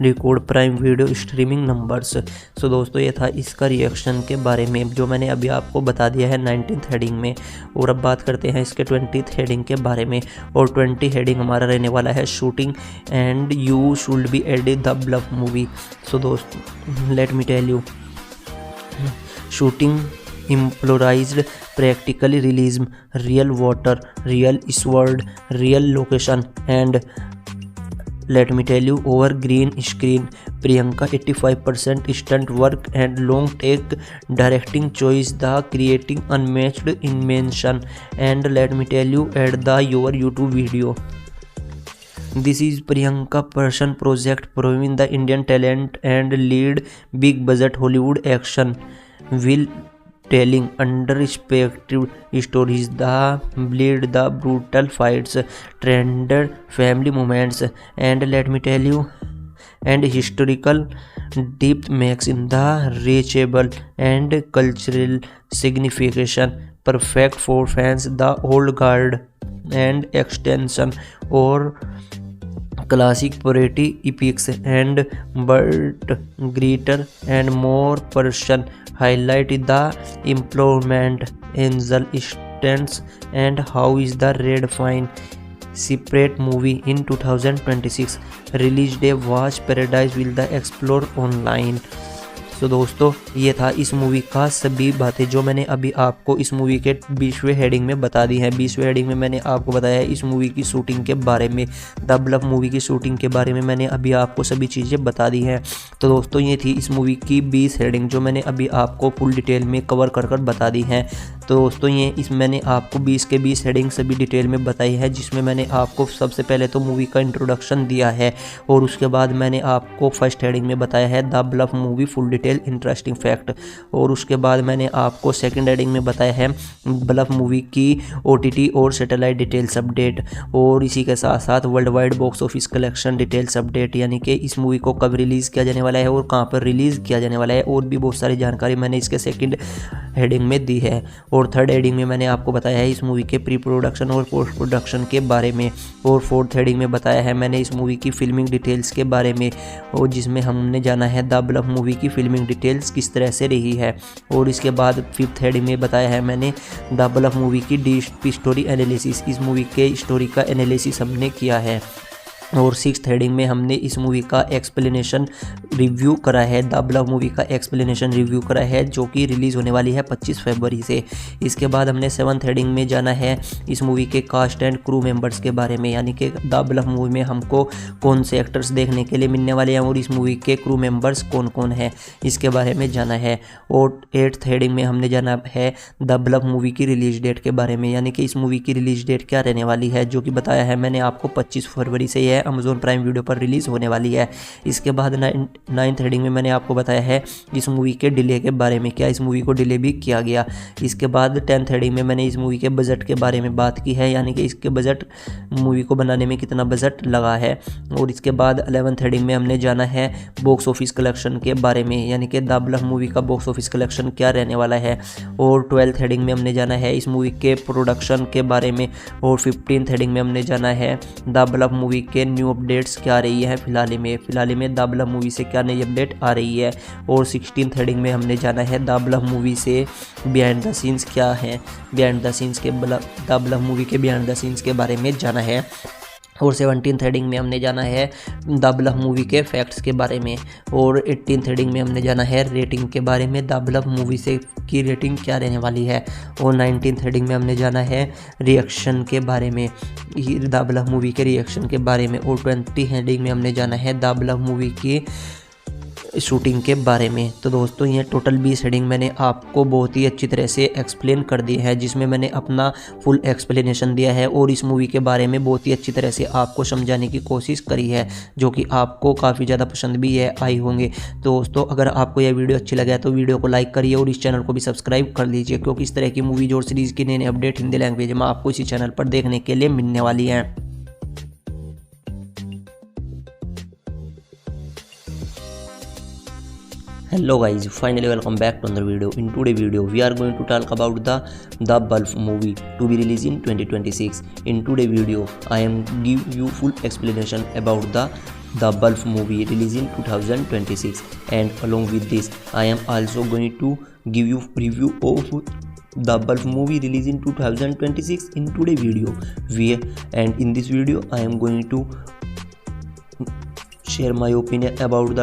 record prime video streaming numbers. So दोस्तों ये था इसका reaction के बारे में जो मैंने अभी आपको बता दिया है 19th हेडिंग में। और अब बात करते हैं इसके 20th हेडिंग के बारे में। और 20 हेडिंग हमारा रहने वाला है shooting and you should be added the bluff movie. So दोस्तों let me tell you, shooting improvised practically realism, real water, real sword, real location, and let me tell you over green screen. Priyanka 85% stunt work and long take directing choice, the creating unmatched invention. And let me tell you at the your YouTube video. This is Priyanka person project proving the Indian talent and lead big budget Hollywood action will telling underperspective stories, the bleed, the brutal fights, trended family moments, and let me tell you, and historical depth makes in the reachable and cultural signification perfect for fans. The old guard and extension or classic parody epics and but greater and more person highlight the employment angel stunts and how is the red fine separate movie in 2026 release day watch paradise will the explore online। तो दोस्तों ये था इस movie का सभी बातें जो मैंने अभी आपको इस मूवी के 20वें हेडिंग में बता दी हैं। 20वें हेडिंग में मैंने आपको बताया है इस मूवी की शूटिंग के बारे में, द ब्लफ मूवी की शूटिंग के बारे में मैंने अभी आपको सभी चीज़ें बता दी हैं। तो दोस्तों ये थी इस मूवी की 20 हेडिंग जो मैंने अभी आपको फुल डिटेल में कवर कर बता दी हैं। तो दोस्तों ये मैंने आपको 20 के 20 हेडिंग सभी डिटेल में बताई है, जिसमें मैंने आपको सबसे पहले तो मूवी का इंट्रोडक्शन दिया है और उसके बाद मैंने आपको फर्स्ट हेडिंग में बताया है the bluff movie full detail interesting fact, और उसके बाद मैंने आपको सेकंड हेडिंग में बताया है ब्लफ मूवी की OTT और सैटेलाइट डिटेल्स अपडेट, और इसी के साथ साथ world wide box office collection details update, यानी कि इस मूवी को कब रिलीज़ किया जाने वाला है और कहां पर रिलीज़ किया जाने वाला है, और भी बहुत सारी जानकारी मैंने इसके सेकंड हेडिंग में दी है। और थर्ड हेडिंग में मैंने आपको बताया है इस मूवी के प्री प्रोडक्शन और पोस्ट प्रोडक्शन के बारे में, और फोर्थ हेडिंग में बताया है मैंने इस मूवी की फिल्मिंग डिटेल्स के बारे में, और जिसमें हमने जाना है द ब्लफ मूवी की फिल्मिंग डिटेल्स किस तरह से रही है। और इसके बाद फिफ्थ हेडिंग में बताया है मैंने द ब्लफ मूवी की डीप स्टोरी एनालिसिस, इस मूवी के स्टोरी का एनालिसिस हमने किया है। और सिक्स्थ हेडिंग में हमने इस मूवी का एक्सप्लेनेशन रिव्यू करा है, द ब्लफ मूवी का एक्सप्लेनेशन रिव्यू करा है जो कि रिलीज़ होने वाली है 25 फरवरी से। इसके बाद हमने सेवन्थ हेडिंग में जाना है इस मूवी के कास्ट एंड क्रू मेंबर्स के बारे में, यानी कि द ब्लफ मूवी में हमको कौन से एक्टर्स देखने के लिए मिलने वाले हैं और इस मूवी के क्रू मेंबर्स कौन कौन हैं इसके बारे में जाना है। और एट्थ हेडिंग में हमने जाना है द ब्लफ मूवी की रिलीज डेट के बारे में, यानी कि इस मूवी की रिलीज डेट क्या रहने वाली है, जो कि बताया है मैंने आपको 25 फरवरी से यह अमेजोन प्राइम वीडियो पर रिलीज़ होने वाली है। इसके बाद नाइन्थ हेडिंग में मैंने आपको बताया है इस मूवी के डिले के बारे में, क्या इस मूवी को डिले भी किया गया। इसके बाद 10th हेडिंग में मैंने इस मूवी के बजट के बारे में बात की है, यानी कि इसके बजट मूवी को बनाने में कितना बजट लगा है। और इसके बाद 11th हेडिंग में हमने जाना है बॉक्स ऑफिस कलेक्शन के बारे में, यानी कि द ब्लफ मूवी का बॉक्स ऑफिस कलेक्शन क्या रहने वाला है। और 12th हेडिंग में हमने जाना है इस मूवी के प्रोडक्शन के बारे में। और 15th हेडिंग में हमने जाना है द ब्लफ मूवी के न्यू अपडेट्स क्या आ रही है फिलहाल में द ब्लफ मूवी से क्या नई अपडेट आ रही है। और 16th हेडिंग में हमने जाना है द ब्लफ मूवी से बिहाइंड द सीन्स क्या है, बिहाइंड द सीन्स के द ब्लफ मूवी के बिहाइंड द सीन्स के बारे में जाना है। और 17th हेडिंग में हमने जाना है द ब्लफ मूवी के फैक्ट्स के बारे में। और 18th हेडिंग में हमने जाना है रेटिंग के बारे में, द ब्लफ मूवी से की रेटिंग क्या रहने वाली है। और 19th हेडिंग में हमने जाना है रिएक्शन के बारे में, द ब्लफ मूवी के रिएक्शन के बारे में। और 20 हेडिंग में हमने जाना है द ब्लफ मूवी की शूटिंग के बारे में। तो दोस्तों ये टोटल 20 हेडिंग मैंने आपको बहुत ही अच्छी तरह से एक्सप्लेन कर दी है, जिसमें मैंने अपना फुल एक्सप्लेनेशन दिया है और इस मूवी के बारे में बहुत ही अच्छी तरह से आपको समझाने की कोशिश करी है, जो कि आपको काफ़ी ज़्यादा पसंद भी आई होंगे। तो दोस्तों अगर आपको यह वीडियो अच्छी लगा तो वीडियो को लाइक करिए और इस चैनल को भी सब्सक्राइब कर लीजिए, क्योंकि इस तरह की मूवीज और सीरीज़ की नई अपडेट हिंदी लैंग्वेज में आपको इसी चैनल पर देखने के लिए मिलने वाली हैं। Hello guys, finally welcome back to another video. In today's video we are going to talk about the Bulf movie to be released in 2026. In today's video I am give you full explanation about the The Bulf movie released in 2026, and along with this I am also going to give you review of The Bulf movie released in 2026 in today's video. And in this video I am going to share my opinion about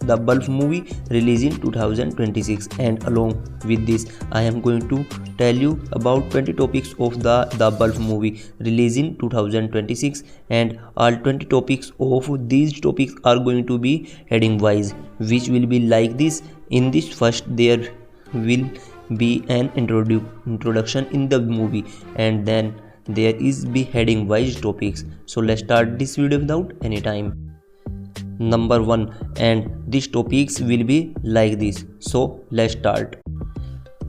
the Bulf movie released in 2026, and along with this I am going to tell you about 20 topics of the Bulf movie released in 2026, and all 20 topics of these topics are going to be heading wise, which will be like this. In this first there will be an introduction in the movie, and then there is be heading wise topics. So let's start this video without any time. Number 1, and these topics will be like this. So let's start.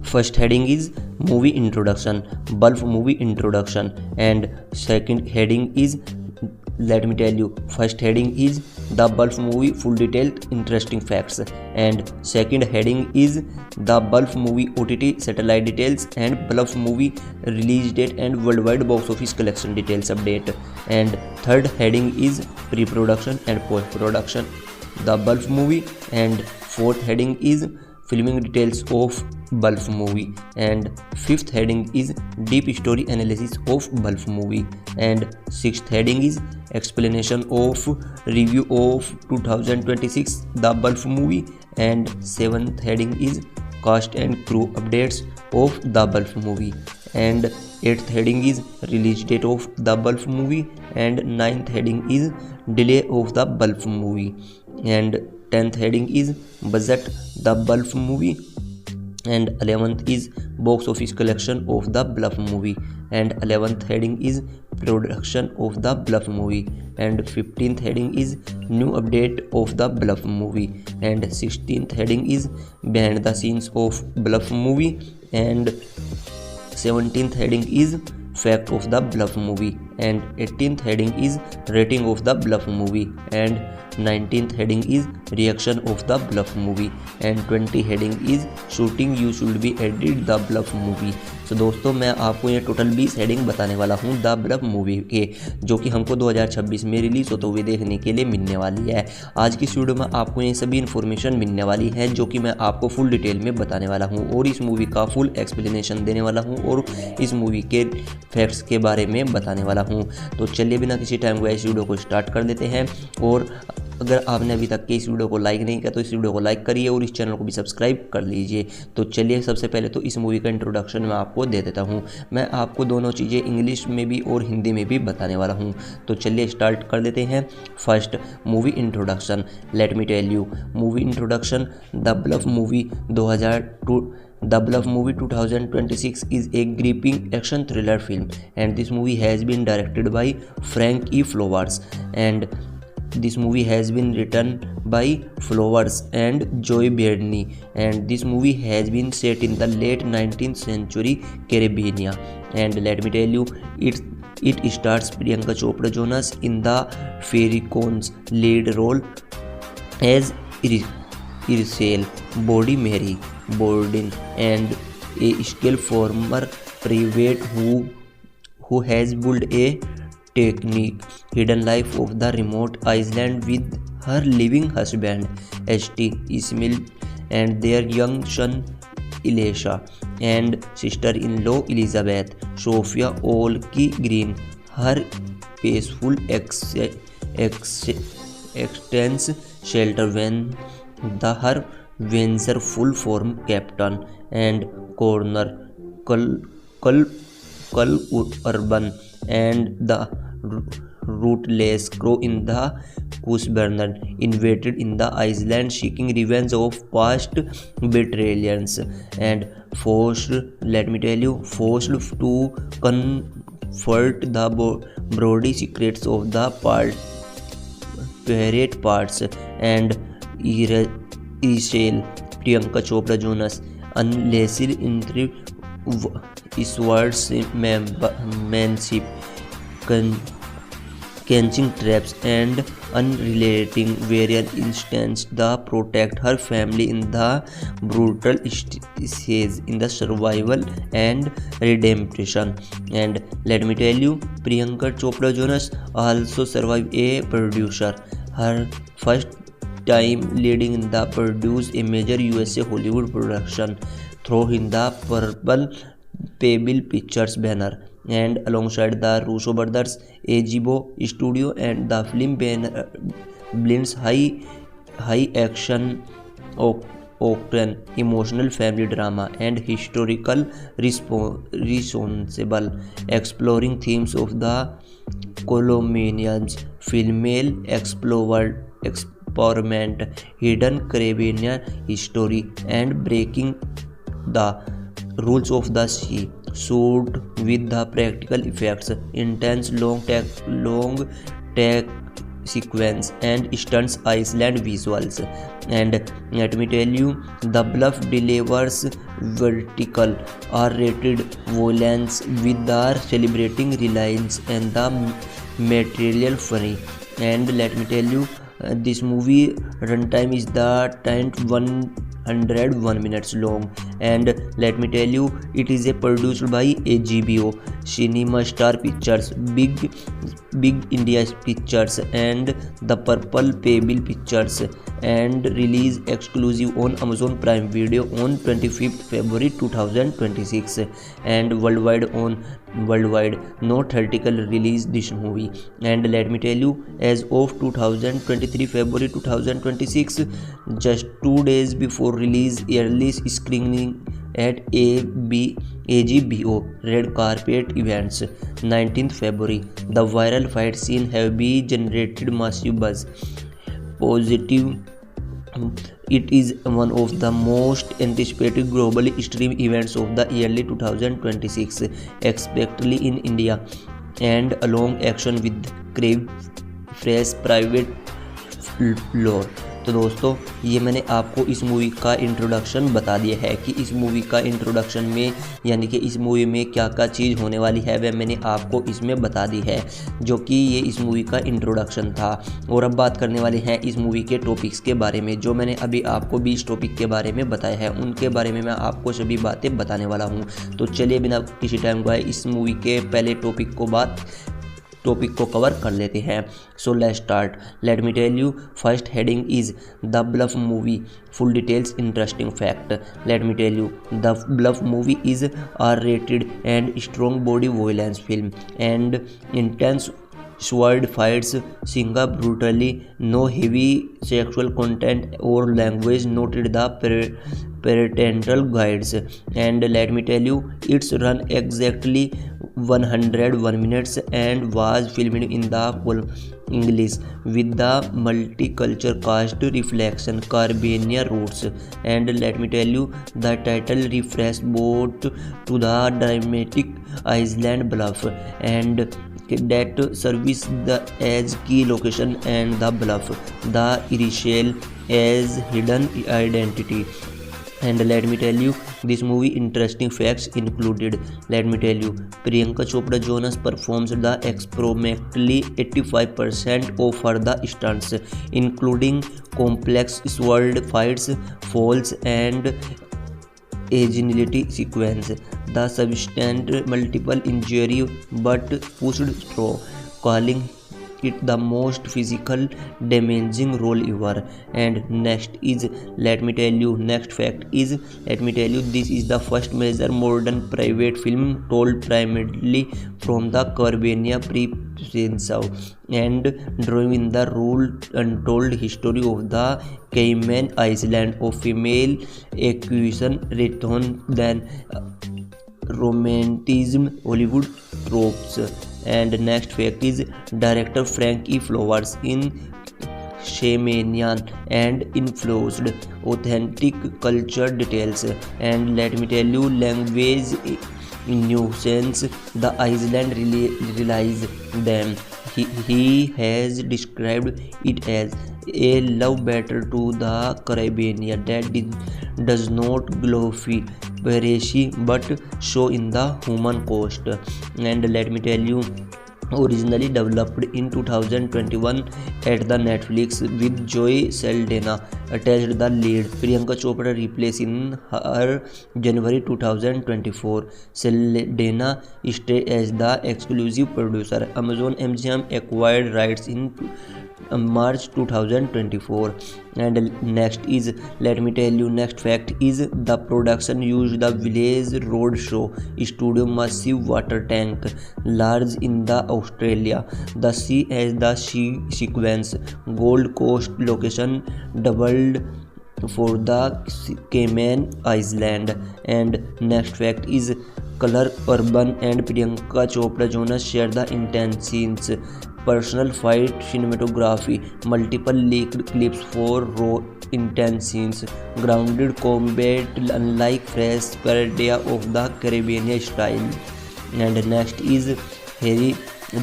First heading is movie introduction, Bulf movie introduction, and second heading is, let me tell you, first heading is the Bulf movie full detailed interesting facts, and second heading is the Bulf movie OTT satellite details and Bulf movie release date and worldwide box office collection details update, and third heading is pre-production and post-production the Bulf movie, and fourth heading is filming details of Bulf movie, and fifth heading is deep story analysis of Bulf movie, and sixth heading is explanation of review of 2026 the Bulf movie, and seventh heading is cast and crew updates of the Bulf movie, and eighth heading is release date of the Bulf movie, and ninth heading is delay of the Bulf movie, and 10th heading is budget the Bulf movie, and 11th is box office collection of the Bulf movie, and 11th heading is production of the Bulf movie, and 15th heading is new update of the Bulf movie, and 16th heading is behind the scenes of Bulf movie, and 17th heading is fact of the Bulf movie, and 18th heading is rating of the Bulf movie, and 19th heading is reaction of the Bulf movie, and 20 heading is shooting you should be edit the Bulf movie. तो दोस्तों मैं आपको ये total 20 heading बताने वाला हूँ the Bulf movie के, जो कि हमको 2026 में रिलीज़ होते हुए देखने के लिए मिलने वाली है। आज की वीडियो में आपको ये सभी इन्फॉर्मेशन मिलने वाली है जो कि मैं आपको फुल डिटेल में बताने वाला हूँ और इस मूवी का फुल एक्सप्लेनेशन देने वाला हूँ और इस मूवी के फैक्ट्स के बारे में बताने वाला हूँ। तो चलिए बिना किसी टाइम को इस वीडियो को स्टार्ट कर देते हैं, और अगर आपने अभी तक के इस वीडियो को लाइक नहीं किया तो इस वीडियो को लाइक करिए और इस चैनल को भी सब्सक्राइब कर लीजिए। तो चलिए सबसे पहले तो इस मूवी का इंट्रोडक्शन मैं आपको दे देता हूँ। मैं आपको दोनों चीज़ें इंग्लिश में भी और हिंदी में भी बताने वाला हूँ। तो चलिए स्टार्ट कर देते हैं। First movie introduction, let me tell you movie introduction the Bulf movie 2002 The Bulf movie 2026 is a gripping action thriller film, and this movie has been directed by Frank E. Flowers, and this movie has been written by Flowers and Joy Birdney, and this movie has been set in the late 19th century Caribbean, and let me tell you, it stars Priyanka Chopra Jonas in the Fairy Cone's lead role as Irisel Body Mary Borden, and a skilled former private who has built a technique hidden life of the remote island with her living husband St. Ismail and their young son Elisha and sister-in-law Elizabeth Sophia Olke Green. Her peaceful extends shelter when her vengeful form Captain and Coroner Cull Urban and the rootless crow in the Goose Bernard invaded in the island seeking revenge of past betrayals and forced to confront the brody secrets of the pirate parts and Irisel Priyanka Chopra Jonas unleashed into swordsmanship, catching traps and unrelating various instances that protect her family in the brutal stage in the survival and redemption. And let me tell you, Priyanka Chopra Jonas also survived a producer. her first time leading in the produce a major USA Hollywood production through in the Purple Pebble Pictures banner, and alongside the Russo brothers, AGBO Studio, and the film blends high action, octane, emotional family drama, and historical responsible, exploring themes of the colonialism, female experiment, hidden Caribbean history, and breaking the rules of the sea. Shoot with the practical effects, intense long take sequence, and stunts Iceland visuals. And let me tell you, The Bluff delivers vertical R-rated violence with the celebrating reliance and the material funny. And let me tell you, this movie runtime is the 101 minutes long. And let me tell you, it is produced by AGBO, Cinema Star Pictures, Big India Pictures, and the Purple Pebble Pictures, and release exclusive on Amazon Prime Video on 25th February 2026, and worldwide no theatrical release this movie. And let me tell you, as of 2023 February 2026, just 2 days before release, early screening at AGBO red carpet events. 19th February, the viral fight scene have been generated massive buzz. Positive, it is one of the most anticipated globally streamed events of the yearly 2026, especially in India, and along action with crave fresh private lore. तो दोस्तों, ये मैंने आपको इस movie का introduction बता दिया है कि इस मूवी का इंट्रोडक्शन में, यानी कि इस मूवी में क्या क्या चीज़ होने वाली है, वह मैंने आपको इसमें बता दी है, जो कि ये इस मूवी का इंट्रोडक्शन था। और अब बात करने वाले हैं इस मूवी के टॉपिक्स के बारे में। जो मैंने अभी आपको 20 टॉपिक के बारे में बताया है, उनके बारे में मैं आपको सभी बातें बताने वाला हूँ। तो चलिए बिना किसी टाइम गवाए इस मूवी के पहले टॉपिक को कवर कर लेते हैं। So let's start. Let me tell you, first heading is the bluff movie, full details, interesting fact. Let me tell you, the bluff movie is R-rated and strong body violence film, and intense sword fights, singa brutally, no heavy sexual content or language noted the parental guides. And let me tell you, it's run exactly 101 minutes and was filmed in the English with the multicultural cast reflection Caribbean roots. And let me tell you, the title refers both to the dramatic Iceland Bluff and that service as key location, and the Bluff, the initial as hidden identity. And let me tell you, this movie interesting facts included. Let me tell you, Priyanka Chopra Jonas performs the approximately 85% of her the stunts, including complex sword fights, falls, and agility sequence. The substantial multiple injury but pushed through, calling it the most physical damaging role ever. And next fact is, let me tell you, this is the first major modern private film told primarily from the Caribbean pre-Peninsula, and drawing the untold history of the Cayman Island of female acquisition rather than romanticism Hollywood tropes. And next fact is, director Frank E. Flowers in Shamanian and influenced authentic culture details. And let me tell you, language nuisance, the Iceland realize them. He has described it as a love letter to the Caribbean that does not glorify piracy but show in the human cost. And let me tell you, originally developed in 2021 at the Netflix with Joy Saldana attached the lead. Priyanka Chopra replaced in her January 2024. Saldana stayed as the exclusive producer. Amazon MGM acquired rights in March 2024. And next is, let me tell you, next fact is the production used the Village Roadshow Studio massive water tank, large in the Australia. The sea as the sea sequence, Gold Coast location doubled for the Cayman Island. And next fact is, Color Urban and Priyanka Chopra Jonas share the intense scenes, personal fight cinematography, multiple leaked clips for raw intense scenes, grounded combat unlike fresh parody of the Caribbean style. And next is Harry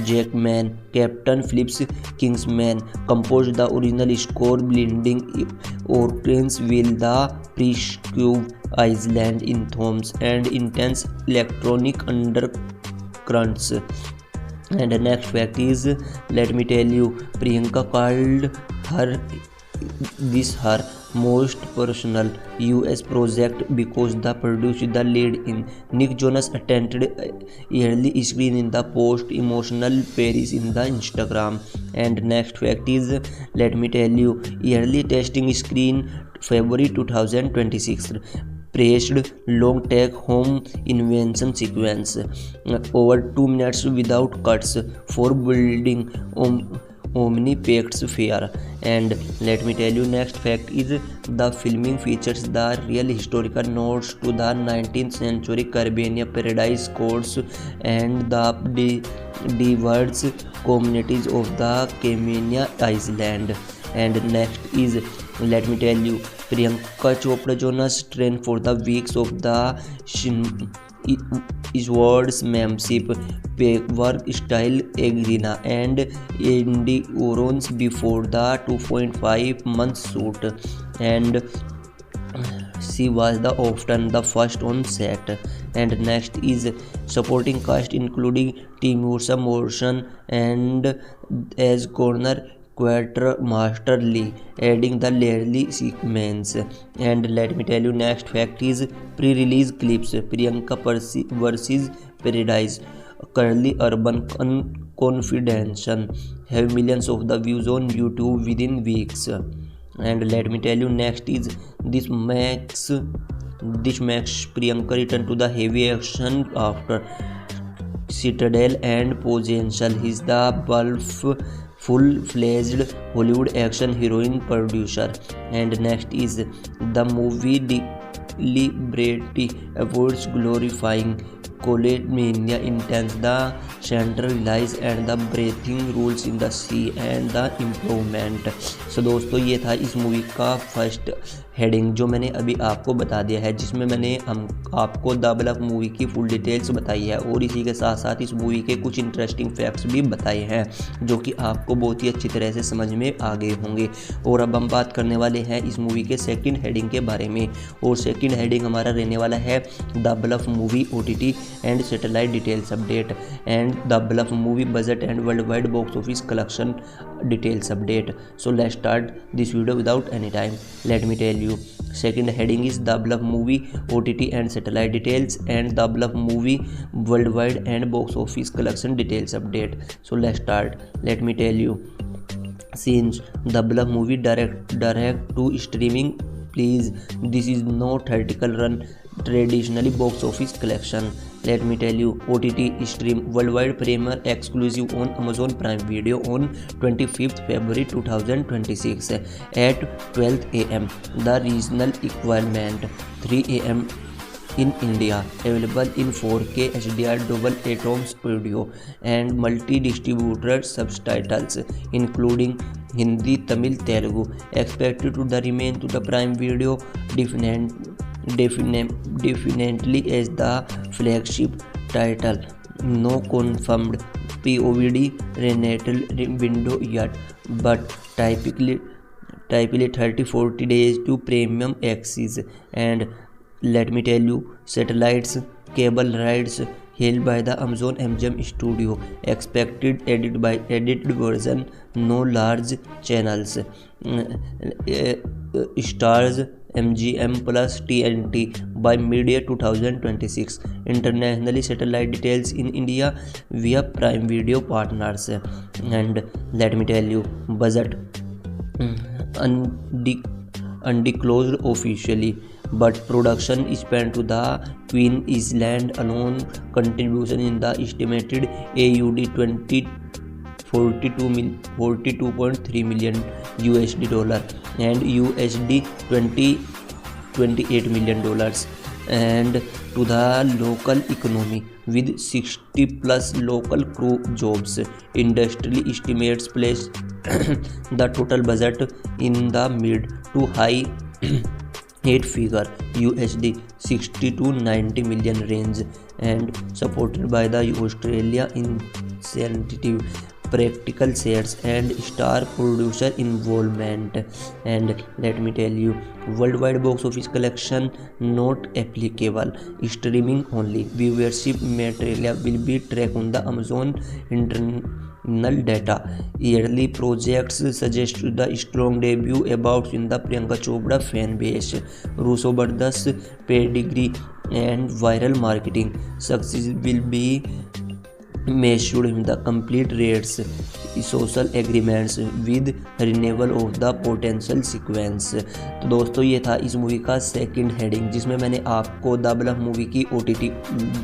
Jackman, Captain Phillips Kingsman composed the original score, blending orchestras with the prescue island in themes and intense electronic undercurrents. And the next fact is, let me tell you, Priyanka called her most personal US project because the produced the lead in. Nick Jonas attended early screen in the post emotional Paris in the Instagram. And next fact is, let me tell you, early testing screen February 2026, praised long take home invention sequence, over 2 minutes without cuts for building omnipact fair. And let me tell you, next fact is, the filming features the real historical notes to the 19th century Caribbean paradise courts and the diverse communities of the Cayman Island. And next is, let me tell you, Priyanka Chopra Jonas trained for the weeks of the swordsmanship, work style, arena, and endurance before the 2.5 month shoot. And she was often the first on set. And next is supporting cast including Timursa Morrison and as Connor Quartermaster Lee, adding the Larry sequence. And let me tell you, next fact is pre-release clips, Priyanka versus Paradise, Curly Urban Confidential have millions of the views on YouTube within weeks. And let me tell you, next is, this makes Priyanka return to the heavy action after Citadel and Potential. He's the full-fledged Hollywood action heroine producer. And next is, the movie deliberately avoids glorifying Coleomania intense, the centralized and the breathing rules in the sea and the improvement. So दोस्तों, ये था इस movie का first heading जो मैंने अभी आपको बता दिया है, जिसमें मैंने आपको द ब्लफ मूवी की फुल डिटेल्स बताई है और इसी के साथ साथ इस मूवी के कुछ इंटरेस्टिंग फैक्ट्स भी बताए हैं जो कि आपको बहुत ही अच्छी तरह से समझ में आ गए होंगे। और अब हम बात करने वाले हैं इस मूवी के सेकंड हेडिंग के बारे में, और सेकंड हेडिंग हमारा रहने वाला है the bluff movie OTT and satellite details update and the bluff movie budget and worldwide box office collection details update. So let's start this video without any time. Let me tell you, second heading is the bluff movie OTT and satellite details and the bluff movie worldwide and box office collection details update. So let's start. Let me tell you, since the bluff movie direct to streaming, please, this is no theatrical run traditionally box office collection. Let me tell you, OTT stream worldwide premiere exclusive on Amazon Prime Video on 25th February 2026 at 12 am. The regional equivalent 3 am in India, available in 4K HDR double atom audio and multi-distributor subtitles including Hindi, Tamil, Telugu. Expected to the remain to the Prime Video definitely as the flagship title. No confirmed POVD rental window yet, but typically 30-40 days to premium access. And let me tell you, satellites, cable rights held by the Amazon MGM Studio, expected edited version, no large channels. stars MGM plus TNT by mid-year 2026. Internationally, satellite details in India via Prime Video partners. And let me tell you, budget undisclosed officially, but production spent to the Queen Island alone contribution in the estimated AUD 42.3 million USD dollar and USD 28 million dollars, and to the local economy with 60 plus local crew jobs. Industry estimates place the total budget in the mid to high 8-figure USD 60 to 90 million range, and supported by the Australia incentive, practical sets and star producer involvement. And let me tell you, worldwide box office collection not applicable, streaming only. Viewership material will be tracked on the Amazon internal data. Yearly projects suggest the strong debut about in the Priyanka Chopra fan base, Russo Brothers pedigree and viral marketing success will be measured in the complete rates, social agreements with renewal of the potential sequence. तो दोस्तों ये था इस movie का second heading, जिसमें मैंने आपको the bluff movie की OTT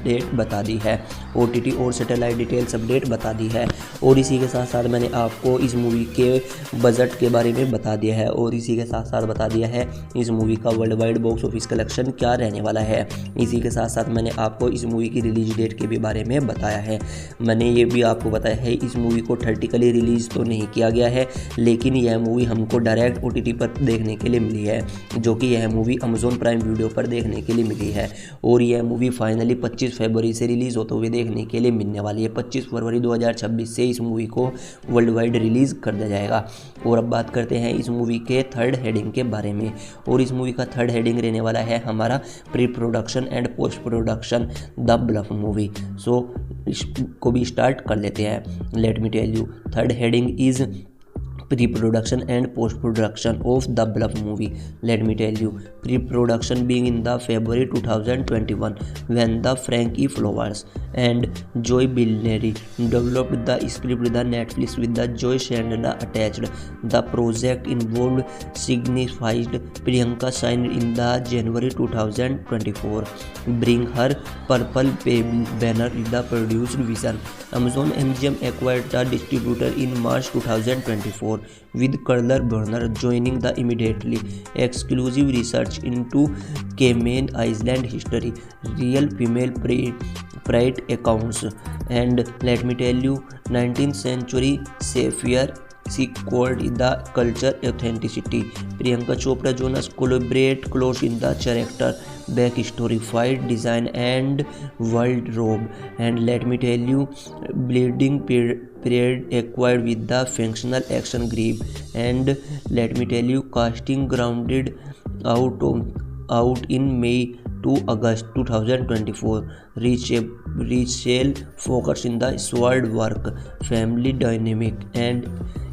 डेट बता दी है, OTT और सैटेलाइट डिटेल्स अपडेट बता दी है, और इसी के साथ साथ मैंने आपको इस मूवी के बजट के बारे में बता दिया है, और इसी के साथ साथ बता दिया है इस मूवी का world wide box office collection क्या रहने वाला है। इसी के साथ साथ मैंने आपको इस मूवी की रिलीज डेट के भी बारे में बताया है। मैंने ये भी आपको बताया है इस मूवी को थिएट्रिकली रिलीज़ तो नहीं किया गया है, लेकिन यह मूवी हमको डायरेक्ट OTT पर देखने के लिए मिली है, जो कि यह मूवी अमेजोन प्राइम वीडियो पर देखने के लिए मिली है, और यह मूवी फाइनली 25 फरवरी से रिलीज़ होते हुए देखने के लिए मिलने वाली है। 25 फरवरी 2026 से इस मूवी को वर्ल्ड वाइड रिलीज़ कर दिया जाएगा। और अब बात करते हैं इस मूवी के थर्ड हेडिंग के बारे में, और इस मूवी का थर्ड हेडिंग रहने वाला है हमारा pre production and post production the bluff movie. So इसको भी स्टार्ट कर लेते हैं। Let me tell you, third heading is pre-production and post-production of the bluff movie. Let me tell you, pre-production being in the February 2021 when the Frankie Flowers and Joy Bilneri developed the script with the Netflix with the Joy Chandler attached. The project involved signified Priyanka signed in the January 2024 bring her purple banner in the produced vision. Amazon MGM acquired the distributor in March 2024 with Curler Burner joining the immediately exclusive research into Cayman Island history, real female pride accounts, and let me tell you, 19th century sapphire she called the culture authenticity. Priyanka Chopra Jonas collaborate close in the character backstory, fight design and wardrobe, and let me tell you, bleeding period acquired with the functional action grip, and let me tell you, casting grounded out in May to August 2024. Rachel focus in the sword work, family dynamic, and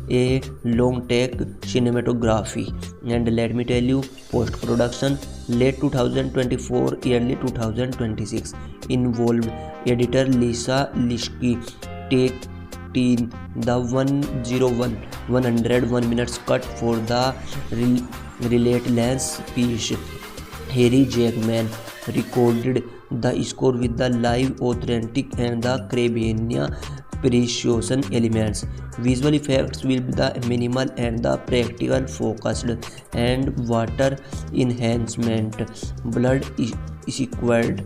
a long take cinematography, and let me tell you, post production late 2024 early 2026 involved editor Lisa Lishki take the 101 minutes cut for the relentless piece. Harry Jackman recorded the score with the live authentic and the Caribbean precision elements. Visual effects will be the minimal and the practical focused, and water enhancement, blood sequenced,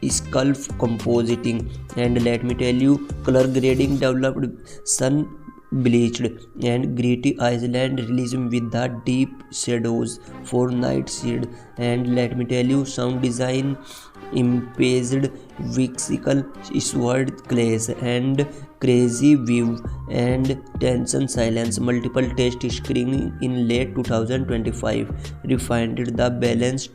sculpt compositing, and let me tell you, color grading developed sun bleached and gritty island realism with the deep shadows for night shade, and let me tell you, sound design impaced whimsical sword clash and crazy view and tension silence. Multiple test screening in late 2025 refined the balance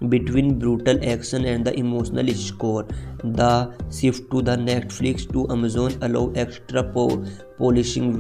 between brutal action and the emotional score. The shift to the Netflix to Amazon allow extra polishing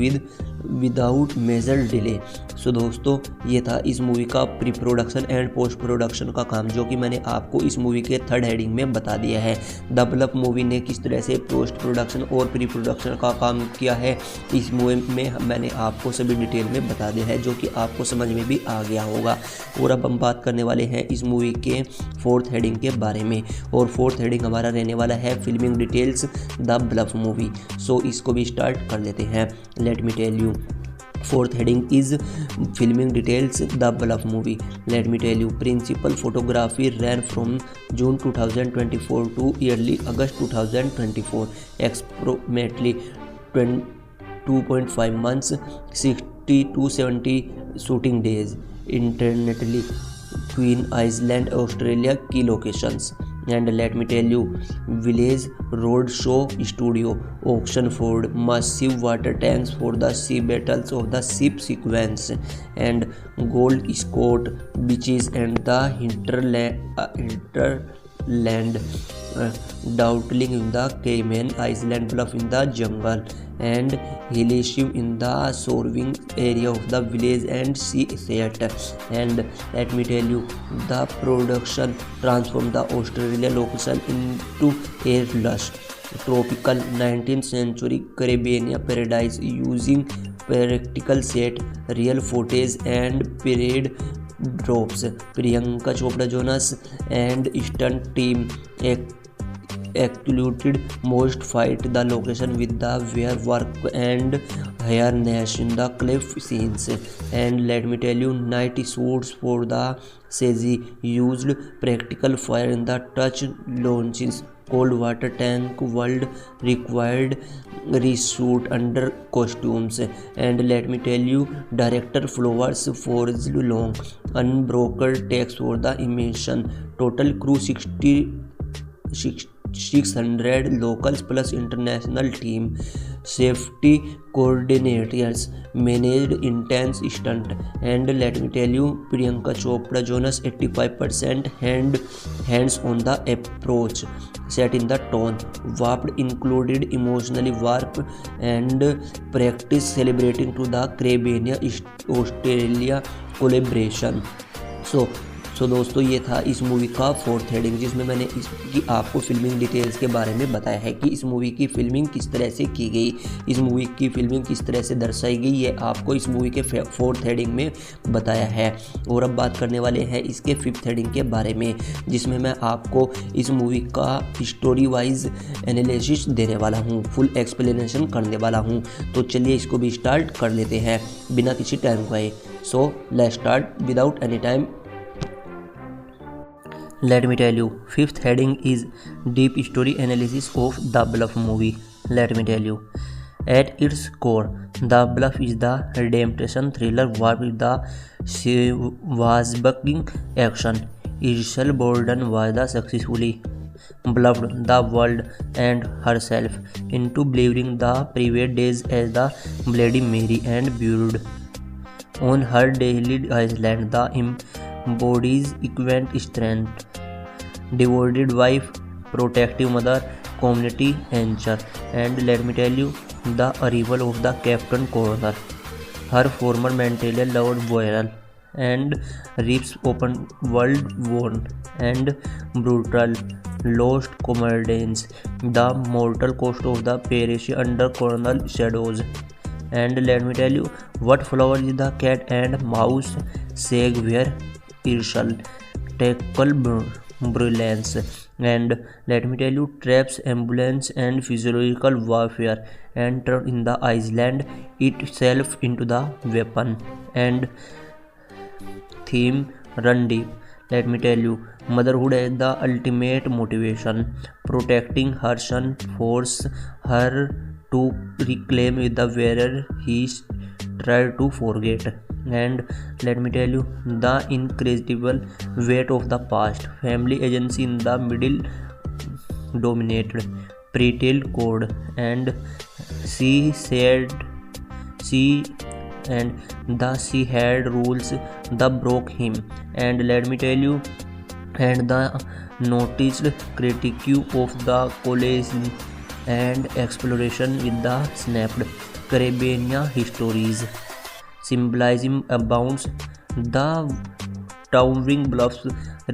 without major delay. So दोस्तों ये था इस movie का pre production and post production का काम, जो कि मैंने आपको इस मूवी के थर्ड हेडिंग में बता दिया है। द ब्लफ मूवी ने किस तरह से पोस्ट प्रोडक्शन और प्री प्रोडक्शन का काम किया है इस मूवी में मैंने आपको सभी डिटेल में बता दिया है, जो कि आपको समझ में भी आ गया होगा। और अब हम बात करने वाले हैं इस मूवी के फोर्थ हेडिंग के बारे में, और फोर्थ हेडिंग हमारा रहने वाला है filming details the bluff movie. So इसको भी स्टार्ट कर लेते हैं। Let me tell you, fourth heading is filming details the bluff movie. Let me tell you, principal photography ran from June 2024 to early August 2024, approximately 2.5 months, 60 to 70 shooting days internally, Queen Island, Australia key locations. And let me tell you, Village Roadshow Studio, Oxenford, massive water tanks for the sea battles of the ship sequence, and Gold Coast beaches and the hinterland, Doubtling in the Cayman Island bluff in the jungle, and Hillshire in the surviving area of the village and sea set. And let me tell you, the production transformed the Australia location into a lush tropical 19th century Caribbean paradise using practical set, real footage and parade drops. Priyanka Chopra Jonas and stunt team executed most fight the location with the wire work and harness in the cliff scenes. And let me tell you, night suits for the CG used practical fire in the touch launches, cold water tank world required reshoot under costumes. And let me tell you, director Flowers forged long unbroken takes for the immersion. Total crew 600 locals plus international team. Safety coordinators managed intense stunt. And let me tell you, Priyanka Chopra Jonas 85% hands on the approach, set in the tone, warped included emotionally warp and practice celebrating to the Caribbean Australia collaboration. सो दोस्तों ये था इस movie का fourth heading, जिसमें मैंने इसकी आपको filming details के बारे में बताया है कि इस मूवी की फिल्मिंग किस तरह से की गई, इस मूवी की फिल्मिंग किस तरह से दर्शाई गई, ये आपको इस मूवी के फोर्थ हेडिंग में बताया है। और अब बात करने वाले हैं इसके फिफ्थ हेडिंग के बारे में, जिसमें मैं आपको इस मूवी का स्टोरी वाइज एनालिसिस देने वाला हूँ, फुल एक्सप्लेनेशन करने वाला हूँ। तो चलिए इसको भी स्टार्ट कर लेते हैं बिना किसी टाइम गए। सो let's start without any time. Let me tell you, fifth heading is deep story analysis of The Bluff movie. Let me tell you, at its core, The Bluff is the redemption thriller warped with the swashbuckling action. Isabel Borden was successfully bluffed the world and herself into believing the previous days as the Bloody Mary and buried on her daily island the embodies equant strength, devoted wife, protective mother, community anchor. And let me tell you, the arrival of the Captain Coroner, her former mentally loved Boyle, and Reeves' open world wound and brutal lost comrades, the mortal cost of the parish under Colonel Shadows. And let me tell you, what flowers is the cat and mouse sag where Irshal tackle brilliance. And let me tell you, traps, ambulance and physiological warfare enter in the island itself into the weapon. And theme run deep. Let me tell you, motherhood as the ultimate motivation, protecting her son force her to reclaim the wearer he tried to forget. And let me tell you, the incredible weight of the past, family agency in the middle dominated pretil code, and she had rules that broke him. And let me tell you, and the noticed critique of the college and exploration with the snapped Caribbean histories. Symbolism abounds. The towering bluffs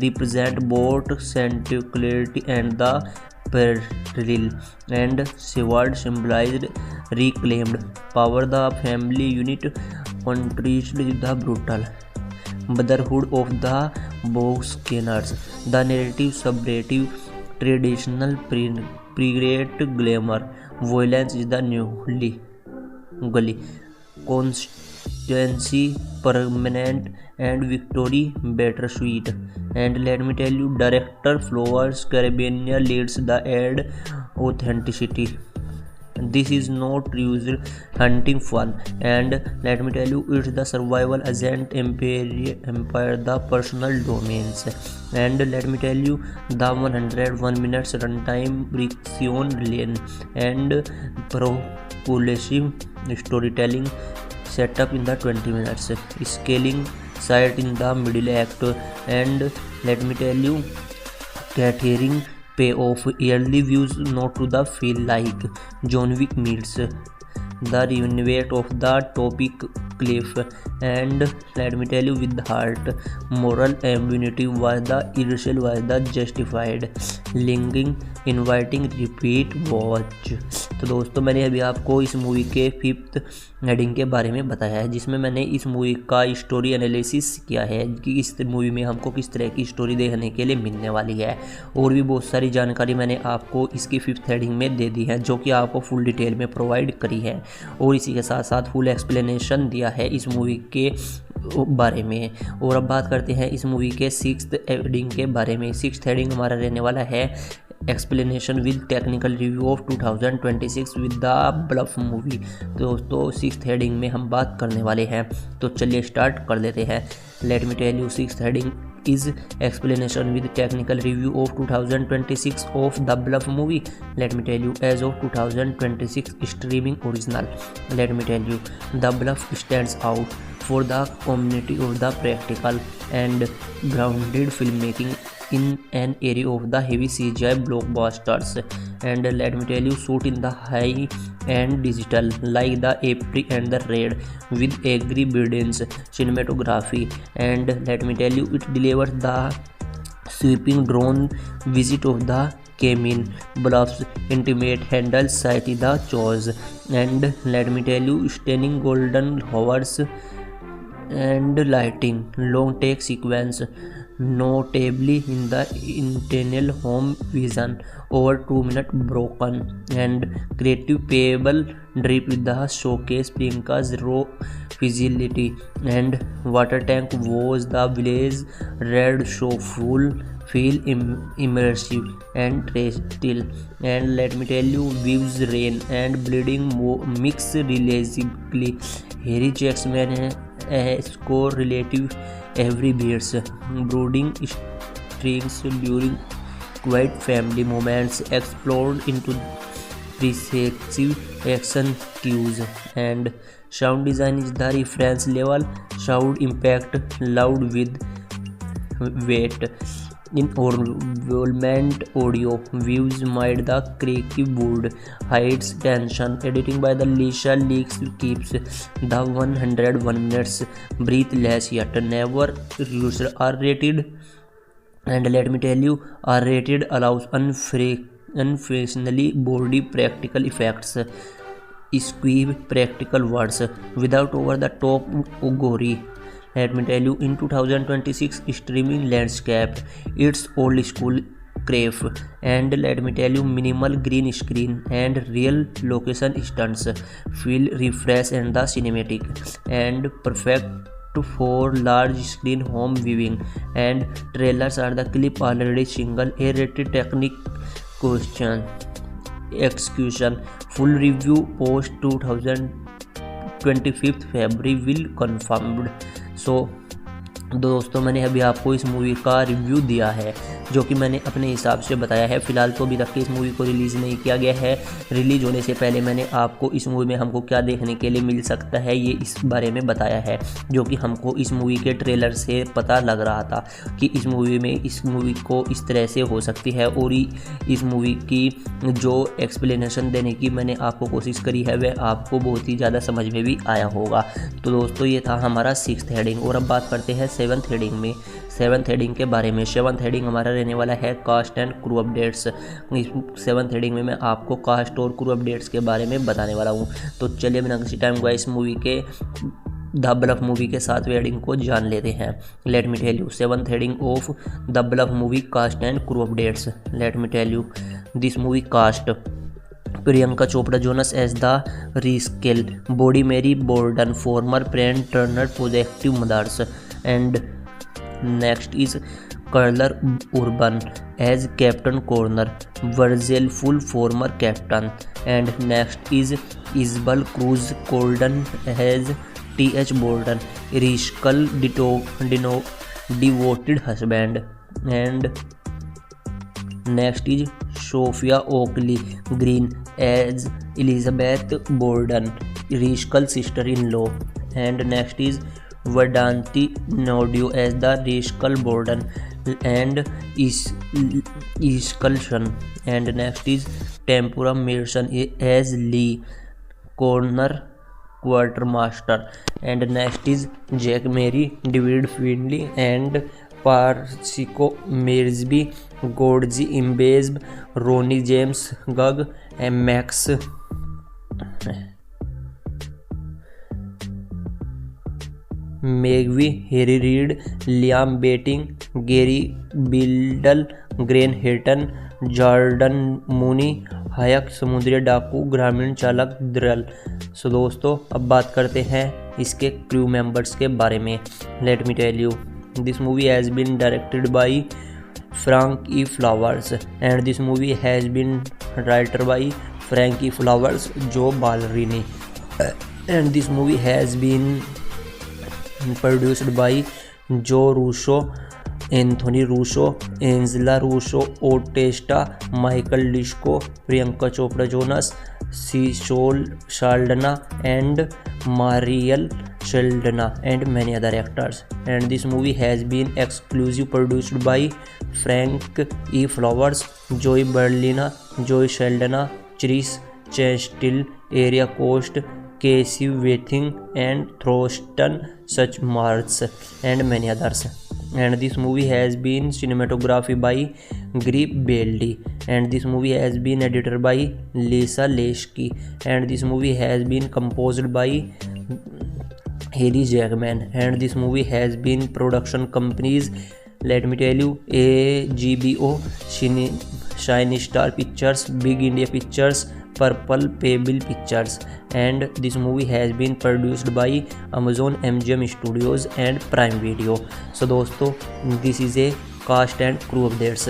represent both sanctuary and the peril, and Seward symbolized reclaimed power. The family unit contrasted the brutal brotherhood of the Boscaners. The narrative subvertive traditional pirate glamour. Violence is the newly gully. Constancy permanent and victory bittersweet. And let me tell you, director Flowers Caribbean leads the add authenticity. This is not usual hunting fun, and let me tell you, it's the survival agent empire the personal domains. And let me tell you, the 101 minutes runtime Rixion Lane and propulsive storytelling setup in the 20 minutes, scaling site in the middle act. And let me tell you, catering payoff, yearly views not to the feel like John Wick meets the renovate of the topic cliff. And let me tell you, with the heart, moral ambiguity was the irrational was the justified, linking inviting repeat watch. तो दोस्तों, मैंने अभी आपको इस movie के 5th heading के बारे में बताया है, जिसमें मैंने इस मूवी का स्टोरी एनालिसिस किया है कि इस मूवी में हमको किस तरह की स्टोरी देखने के लिए मिलने वाली है, और भी बहुत सारी जानकारी मैंने आपको इसकी 5th हेडिंग में दे दी है, जो कि आपको फुल डिटेल में प्रोवाइड करी है, और इसी के साथ साथ फुल एक्सप्लेनेशन दिया है इस मूवी के बारे में। और अब बात करते हैं इस मूवी के 6th हेडिंग के बारे में। 6th हेडिंग हमारा रहने वाला है explanation with technical review of 2026 with the bluff movie. दोस्तों, 6th हेडिंग में हम बात करने वाले हैं, तो चलिए स्टार्ट कर लेते हैं। Let me tell you, 6th heading is explanation with technical review of 2026 of the Bluff movie. Let me tell you, as of 2026 streaming original, let me tell you, the Bluff stands out for the community of the practical and grounded filmmaking in an area of the heavy CGI blockbusters. And let me tell you, shoot in the high and digital like the April and the Raid with agree brilliance cinematography. And let me tell you, it delivers the sweeping drone visit of the Cayman Bluffs, intimate handle sight the chores. And let me tell you, stunning golden hours and lighting, long take sequence, notably in the internal home vision, over 2 minutes broken, and creative payable drip with the showcase Priyanka's raw fragility. And water tank was the village red show full feel immersive and still. And let me tell you, views rain and bleeding mix realistically. Harry Jackman score relative every beats, brooding strings during quiet family moments explored into perceptive action cues. And sound design is the reference level, sound impact loud with weight. Involvement audio views might the creaky board hides tension. Editing by the Lisha Leaks keeps the 101 minutes breathless yet never used. R-rated. And let me tell you, R-rated allows unfashionably body practical effects, squeeze practical words without over the top gory. Let me tell you, in 2026 streaming landscape, it's old school crave. And let me tell you, minimal green screen and real location stunts feel refresh and the cinematic, and perfect for large screen home viewing. And trailers are the clip already single A-rated technique question execution. Full review post 2025 February will confirmed. So दोस्तों मैंने अभी आपको इस movie का review दिया है जो कि मैंने अपने हिसाब से बताया है। फ़िलहाल तो अभी तक के इस मूवी को रिलीज़ नहीं किया गया है। रिलीज होने से पहले मैंने आपको इस मूवी में हमको क्या देखने के लिए मिल सकता है ये इस बारे में बताया है, जो कि हमको इस मूवी के ट्रेलर से पता लग रहा था कि इस मूवी को इस तरह से हो सकती है। और इस मूवी की जो एक्सप्लेनेशन देने की मैंने आपको कोशिश करी है वह आपको बहुत ही ज़्यादा समझ में भी आया होगा। तो दोस्तों ये था हमारा 6th हेडिंग। और अब बात करते हैं 7th हेडिंग में। 7th हेडिंग के बारे में 7th हेडिंग हमारा रहने वाला है कास्ट एंड क्रू अपडेट्स। इस 7th हेडिंग में मैं आपको कास्ट और क्रू अपडेट्स के बारे में बताने वाला हूँ। तो चलिए बिना किसी टाइम गए इस मूवी के द ब्लफ मूवी के 7वें हेडिंग को जान लेते हैं। Let me tell you 7th heading of the bluff movie cast and crew updates. Let me tell you this movie cast: Priyanka Chopra Jonas as the rescale, body Mary Borden former PRAN turner positive mothers, and next is Karl Urban as Captain Connor, वर्जेल full former captain, and next is इजबल Cruz कोल्डन as T H. Borden, Rescal devoted husband, and next is Sophia Oakley Green as Elizabeth Borden, Rescal sister in law, and next is Vadanti Nodio as the Rescal Borden and escalation, and next is Temuera Morrison as Lee Connor quartermaster, and next is Jack Mary David Finley and Parsico Mersby Godji Imbej Ronnie James Gugg Max Megvi Harry Reid Liam Betting Gary Bildal Gren Hetan Jordan Mooney Hayak समुद्री डाकू ग्रामीण चालक द्रल। सो दोस्तों अब बात करते हैं इसके क्रू मेंबर्स के बारे में। Let me tell you this movie has been directed by Frank E Flowers and this movie has been writer by Frank E Flowers Joe Ballarini, and this movie has been produced by Joe Russo, Anthony Russo, Angela Russo, Otesta, Michael Disco, Priyanka Chopra Jonas, Cecil Saldana, and Mariel Saldana, and many other actors. And this movie has been exclusive produced by Frank E. Flowers, Joey Berlina, Joey Saldana, Chris Chastil, Area Coast, Casey Wething, and Thorsten Suchmarz, and many others. And this movie has been cinematography by Greg Beldy, and this movie has been edited by Lisa Leschke, and this movie has been composed by Haley Jackman, and this movie has been production companies. Let me tell you AGBO, Shiny Star Pictures, Big India Pictures, Purple Pebble Pictures, and this movie has been produced by Amazon MGM Studios and Prime Video. So दोस्तों this is a cast and crew updates.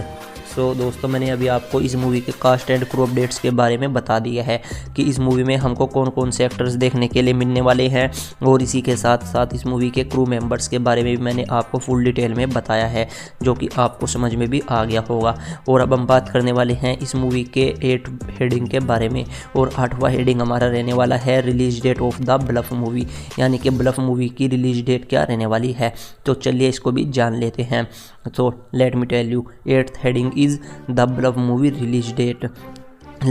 सो दोस्तों मैंने अभी आपको इस movie के cast and crew updates के बारे में बता दिया है कि इस मूवी में हमको कौन कौन से एक्टर्स देखने के लिए मिलने वाले हैं, और इसी के साथ साथ इस मूवी के क्रू मेंबर्स के बारे में भी मैंने आपको फुल डिटेल में बताया है जो कि आपको समझ में भी आ गया होगा। और अब हम बात करने वाले हैं इस मूवी के 8 हेडिंग के बारे में, और 8वां हेडिंग हमारा रहने वाला है release date of the bluff movie, यानी कि ब्लफ मूवी की रिलीज डेट क्या रहने वाली है। तो चलिए इसको भी जान लेते हैं। So let me tell you 8th heading is the Bluff movie release date.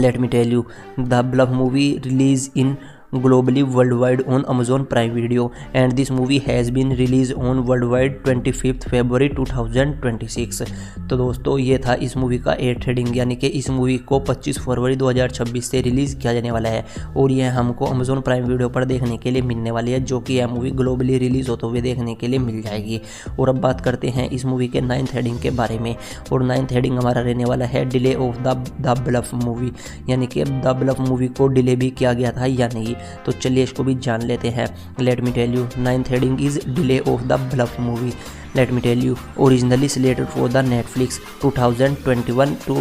Let me tell you the Bluff movie release in globally worldwide on Amazon Prime Video, and this movie has been released on worldwide 25th February 2026. तो दोस्तों ये था इस movie का 8th heading, यानी कि इस movie को 25 फरवरी 2026 से रिलीज़ किया जाने वाला है, और यह हमको Amazon Prime Video पर देखने के लिए मिलने वाली है, जो कि यह मूवी ग्लोबली रिलीज़ होते हुए देखने के लिए मिल जाएगी। और अब बात करते हैं इस मूवी के 9th हेडिंग के बारे में, और 9th हेडिंग हमारा रहने वाला है delay of the bluff movie, यानी कि द ब्लफ मूवी को डिले भी किया गया था या नहीं। तो चलिए इसको भी जान लेते हैं। Let me tell you 9th heading is delay of the bluff movie. Let me tell you, originally slated for the Netflix 2021 to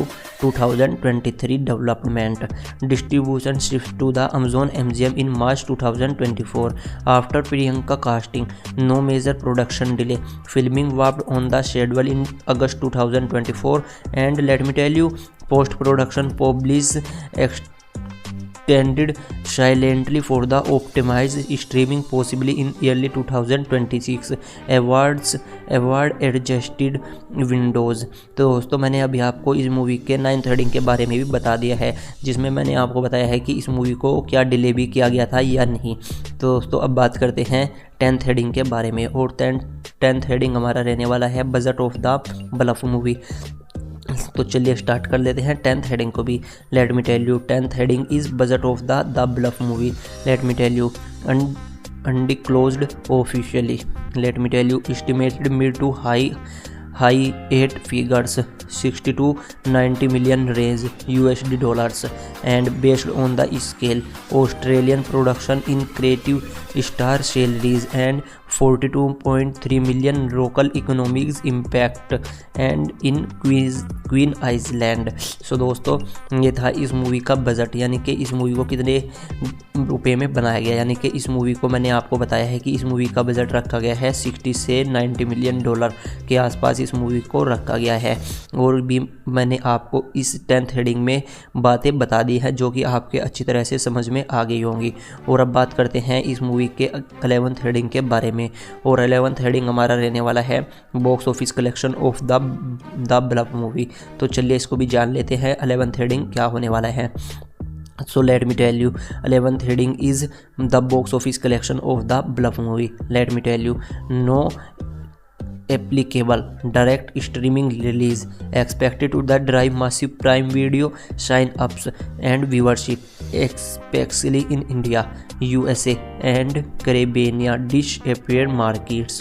2023 development. Distribution shifts to the Amazon MGM in March 2024 after Priyanka casting. No major production delay. Filming wrapped on the schedule in August 2024, and let me tell you, post-production published extended silently for the optimized streaming possibly in early 2026 award adjusted windows। तो दोस्तों मैंने अभी आपको इस movie के 9th heading के बारे में भी बता दिया है, जिसमें मैंने आपको बताया है कि इस मूवी को क्या डिले भी किया गया था या नहीं। तो दोस्तों अब बात करते हैं 10th हेडिंग के बारे में, और 10th हेडिंग हमारा रहने वाला है budget of the bluff movie. तो चलिए स्टार्ट कर लेते हैं 10th हेडिंग को भी। Let me tell you 10th heading is budget of the bluff movie. Let me tell you undisclosed officially. Let me tell you, estimated mid to high 8 figures, 60 to 90 million range USD dollars, and based on the scale, Australian production in creative star salaries and 42.3 million local economics impact and in Queensland. So दोस्तों ये था इस movie का budget, यानी कि इस movie को कितने रुपए में बनाया गया। यानी कि इस मूवी को मैंने आपको बताया है कि इस मूवी का बजट रखा गया है 60 से 90 मिलियन डॉलर के आसपास इस मूवी को रखा गया है। और भी मैंने आपको इस 10th हेडिंग में बातें बता दी है जो कि आपके अच्छी तरह से समझ में आ गई होंगी। और अब बात करते हैं इस मूवी के 11th हेडिंग के बारे में, और 11th हेडिंग हमारा रहने वाला है box office collection of the bluff movie. तो चलिए इसको भी जान लेते हैं 11th हेडिंग क्या होने वाला है। So let me tell you, 11th heading is the box office collection of the bluff movie. Let me tell you, no applicable direct streaming release expected to the drive massive Prime Video sign-ups and viewership, especially in India, USA and Caribbean disappear markets।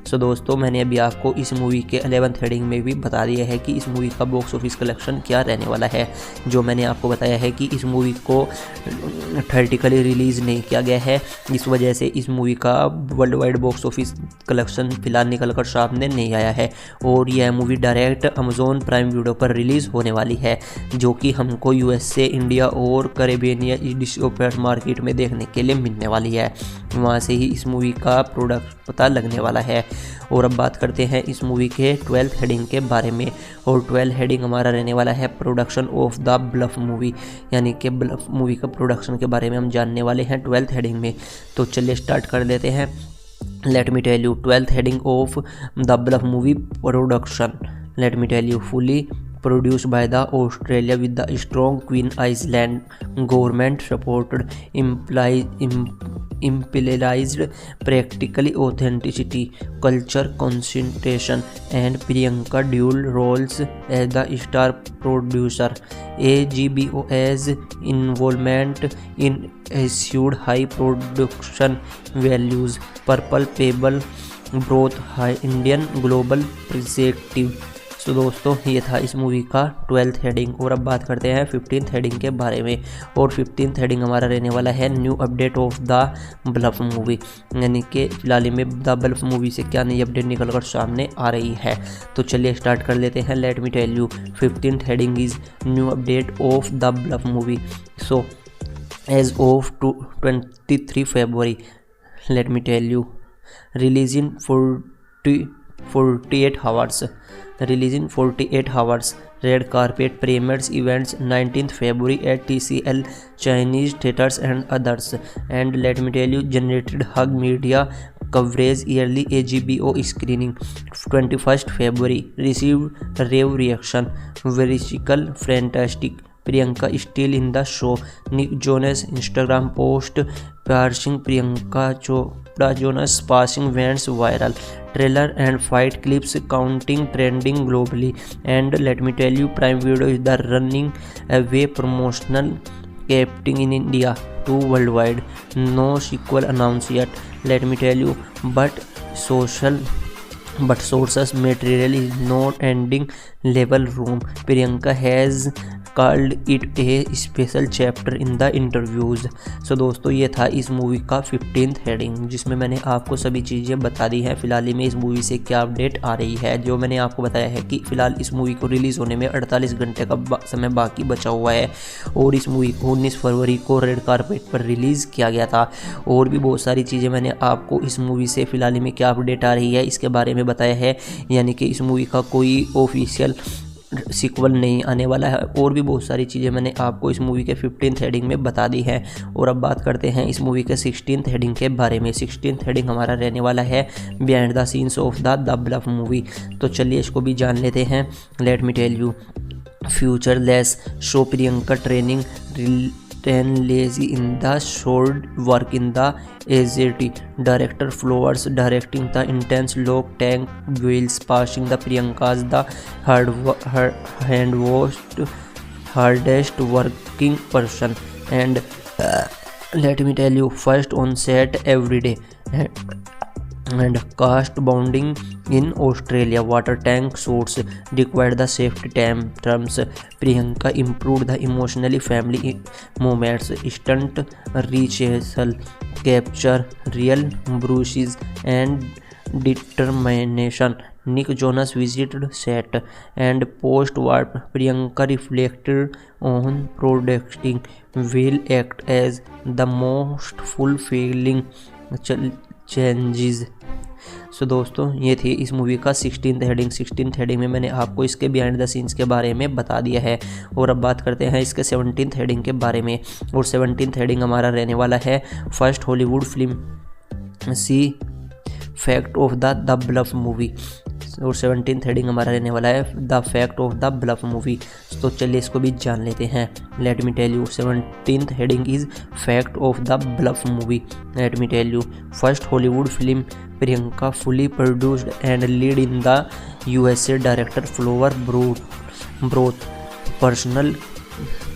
सो दोस्तों मैंने अभी आपको इस movie के 11th heading में भी बता दिया है कि इस मूवी का बॉक्स ऑफिस कलेक्शन क्या रहने वाला है। जो मैंने आपको बताया है कि इस मूवी को थिएट्रिकली रिलीज़ नहीं किया गया है, इस वजह से इस मूवी का world wide box office collection फिलहाल निकल कर सामने नहीं आया है। और यह movie direct Amazon Prime video पर रिलीज़ होने वाली है, जो कि हमको यूएसए, इंडिया और कैरेबियन डिस्ट्रीब्यूटर मार्केट में देखने के लिए मिलने वाली है। वहाँ से ही इस मूवी का प्रोडक्ट पता लगने वाला है। और अब बात करते हैं इस मूवी के 12th हेडिंग के बारे में, और 12th हेडिंग हमारा रहने वाला है production of the bluff movie. यानी कि ब्लफ मूवी का प्रोडक्शन के बारे में हम जानने वाले हैं 12th हेडिंग में। तो चलिए स्टार्ट कर देते हैं। Let me tell you 12th heading of the bluff movie production. Let me tell you, fully produced by the Australia with the strong Queen Island government supported imperialized practically authenticity, culture concentration, and Priyanka dual roles as the star producer. AGBO's involvement in assured high production values. Purple Pebble brought high Indian global perspective। तो दोस्तों ये था इस movie का 12th heading. और अब बात करते हैं 15th हेडिंग के बारे में, और 15th हेडिंग हमारा रहने वाला है new update of the bluff movie. यानी कि फिलहाल में द ब्लफ मूवी से क्या नई अपडेट निकल कर सामने आ रही है। तो चलिए स्टार्ट कर लेते हैं। Let me tell you 15th heading is new update of the bluff movie. So as of 23 February, let me tell you, release in 48 hours. Release in 48 hours. Red carpet premieres events 19th February at TCL Chinese theaters and others. And let me tell you, generated hug media coverage yearly AGBO screening 21st February. Received rave reaction. Verical fantastic. Priyanka still in the show. Nick Jonas Instagram post passing Priyanka Chopra Jonas passing went viral. Trailer and fight clips counting trending globally. And let me tell you, Prime Video is the running away promotional captain in India to worldwide. No sequel announced yet. Let me tell you, but sources material is not ending level room. Priyanka has called it a special chapter in the interviews. So दोस्तों ये था इस movie का 15th heading, जिसमें मैंने आपको सभी चीज़ें बता दी हैं। फिलहाल में इस मूवी से क्या अपडेट आ रही है, जो मैंने आपको बताया है कि फ़िलहाल इस मूवी को रिलीज़ होने में 48 घंटे का समय बाकी बचा हुआ है और इस मूवी को 19 फरवरी को रेड कारपेट पर रिलीज़ किया गया था। और भी बहुत सारी चीज़ें मैंने आपको इस मूवी से फ़िलहाल में क्या अपडेट आ रही है इसके बारे में बताया है, यानी कि इस मूवी का कोई ऑफिशियल सीक्वल नहीं आने वाला है। और भी बहुत सारी चीज़ें मैंने आपको इस मूवी के 15th हेडिंग में बता दी है। और अब बात करते हैं इस मूवी के 16th हेडिंग के बारे में। 16th हेडिंग हमारा रहने वाला है behind the scenes of the bluff movie. तो चलिए इसको भी जान लेते हैं। Let me tell you. Futureless show Priyanka training lazy in the short work in the AZT. Director Flowers directing the intense lock tank wheels, passing the Priyanka's the hardest working person. And let me tell you, first on set every day. And cast bounding in Australia. Water tank suits required the safety terms. Priyanka improved the emotionally family moments. Stunt rehearsal capture real bruises and determination. Nick Jonas visited set and post-war. Priyanka reflected on producing will act as the most fulfilling changes. So दोस्तों ये थी इस movie का 16th heading. 16th heading में मैंने आपको इसके behind the scenes के बारे में बता दिया है। और अब बात करते हैं इसके 17th हेडिंग के बारे में। और 17th हेडिंग हमारा रहने वाला है first Hollywood film see fact of the bluff movie. और 17th हेडिंग हमारा रहने वाला है the fact of the bluff movie. तो चलिए इसको भी जान लेते हैं। Let me tell you. 17th heading is fact of the bluff movie. Let me tell you. First Hollywood film Priyanka fully produced and lead in the USA director flower broth. Personal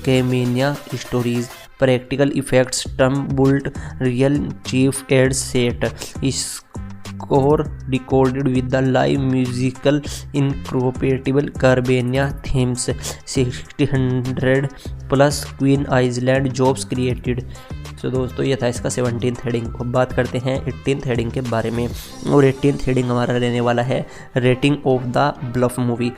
cameo stories, practical effects, tom built real chief ad set. Score recorded with the live musical incompatible Caribbean themes. 600 plus Queen Island jobs created. तो दोस्तों ये था इसका 17th heading. अब बात करते हैं 18th heading के बारे में। और 18th हेडिंग हमारा रहने वाला है rating of the bluff movie.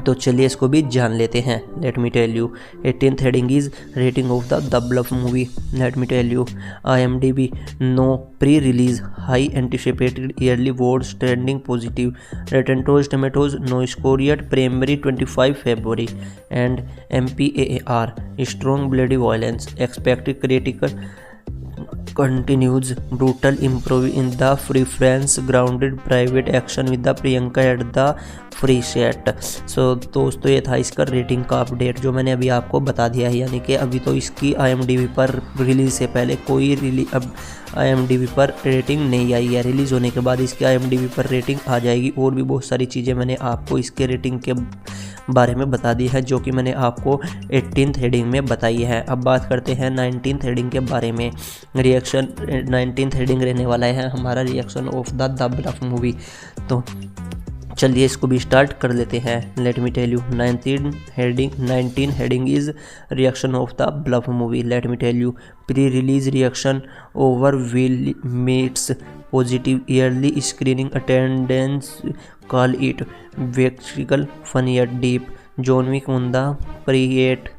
तो चलिए इसको भी जान लेते हैं। Let me tell you. 18th heading is rating of the bluff movie. Let me tell you. IMDb no pre release high anticipated early votes trending positive. Rotten Tomatoes no score yet primary 25 February। And MPAR strong bloody violence expected critical continues brutal improv in the preference grounded private action with the Priyanka at the free set. So दोस्तों ये था इसका rating का update जो मैंने अभी आपको बता दिया है। यानी कि अभी तो इसकी IMDb पर रिलीज़ से पहले कोई अब IMDb पर रेटिंग नहीं आई है। रिलीज़ होने के बाद इसकी IMDb पर रेटिंग आ जाएगी। और भी बहुत सारी चीज़ें मैंने आपको इसके रेटिंग के बारे में बता दी है, जो कि मैंने आपको 18th हेडिंग में बताई है। अब बात करते हैं 19th हेडिंग के बारे में। रिएक्शन 19th हेडिंग रहने वाला है हमारा reaction of the bluff movie. तो चलिए इसको भी स्टार्ट कर लेते हैं। Let me tell you. 19 heading is reaction of the bluff movie. Let me tell you. Pre release reaction over will meets positive early screening attendance call it vexical funny at deep. John Wick on the preat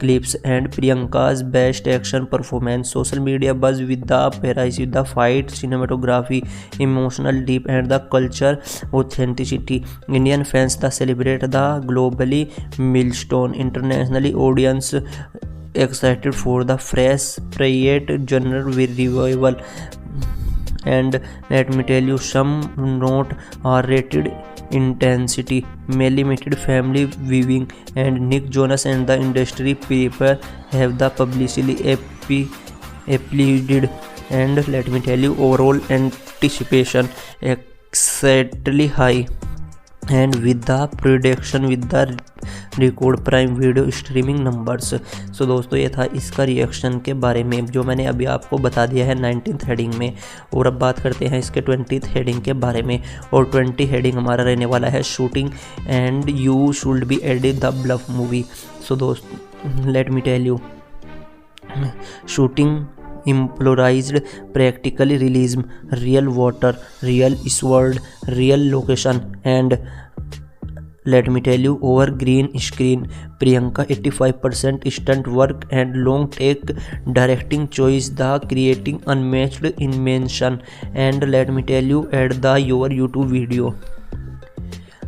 clips and Priyanka's best action performance. Social media buzz with the praise with the fight cinematography, emotional deep and the culture authenticity. Indian fans the celebrate the globally milestone. Internationally audience excited for the fresh Priyat genre revival. And let me tell you some note R-rated intensity, limited family viewing, and Nick Jonas and the industry people have the publicly applauded. And let me tell you overall anticipation excessively high, and with the production with the record prime video streaming numbers. So दोस्तों ये था इसका reaction के बारे में जो मैंने अभी आपको बता दिया है 19th हेडिंग में। और अब बात करते हैं इसके 20th हेडिंग के बारे में। और 20 हेडिंग हमारा रहने वाला है shooting and you should be added the bluff movie. So दोस्त let me tell you, shooting implorized practical realism, real water, real sword, real location, and let me tell you over green screen. Priyanka 85% stunt work and long take directing choice, the creating unmatched invention. And let me tell you at the your YouTube video.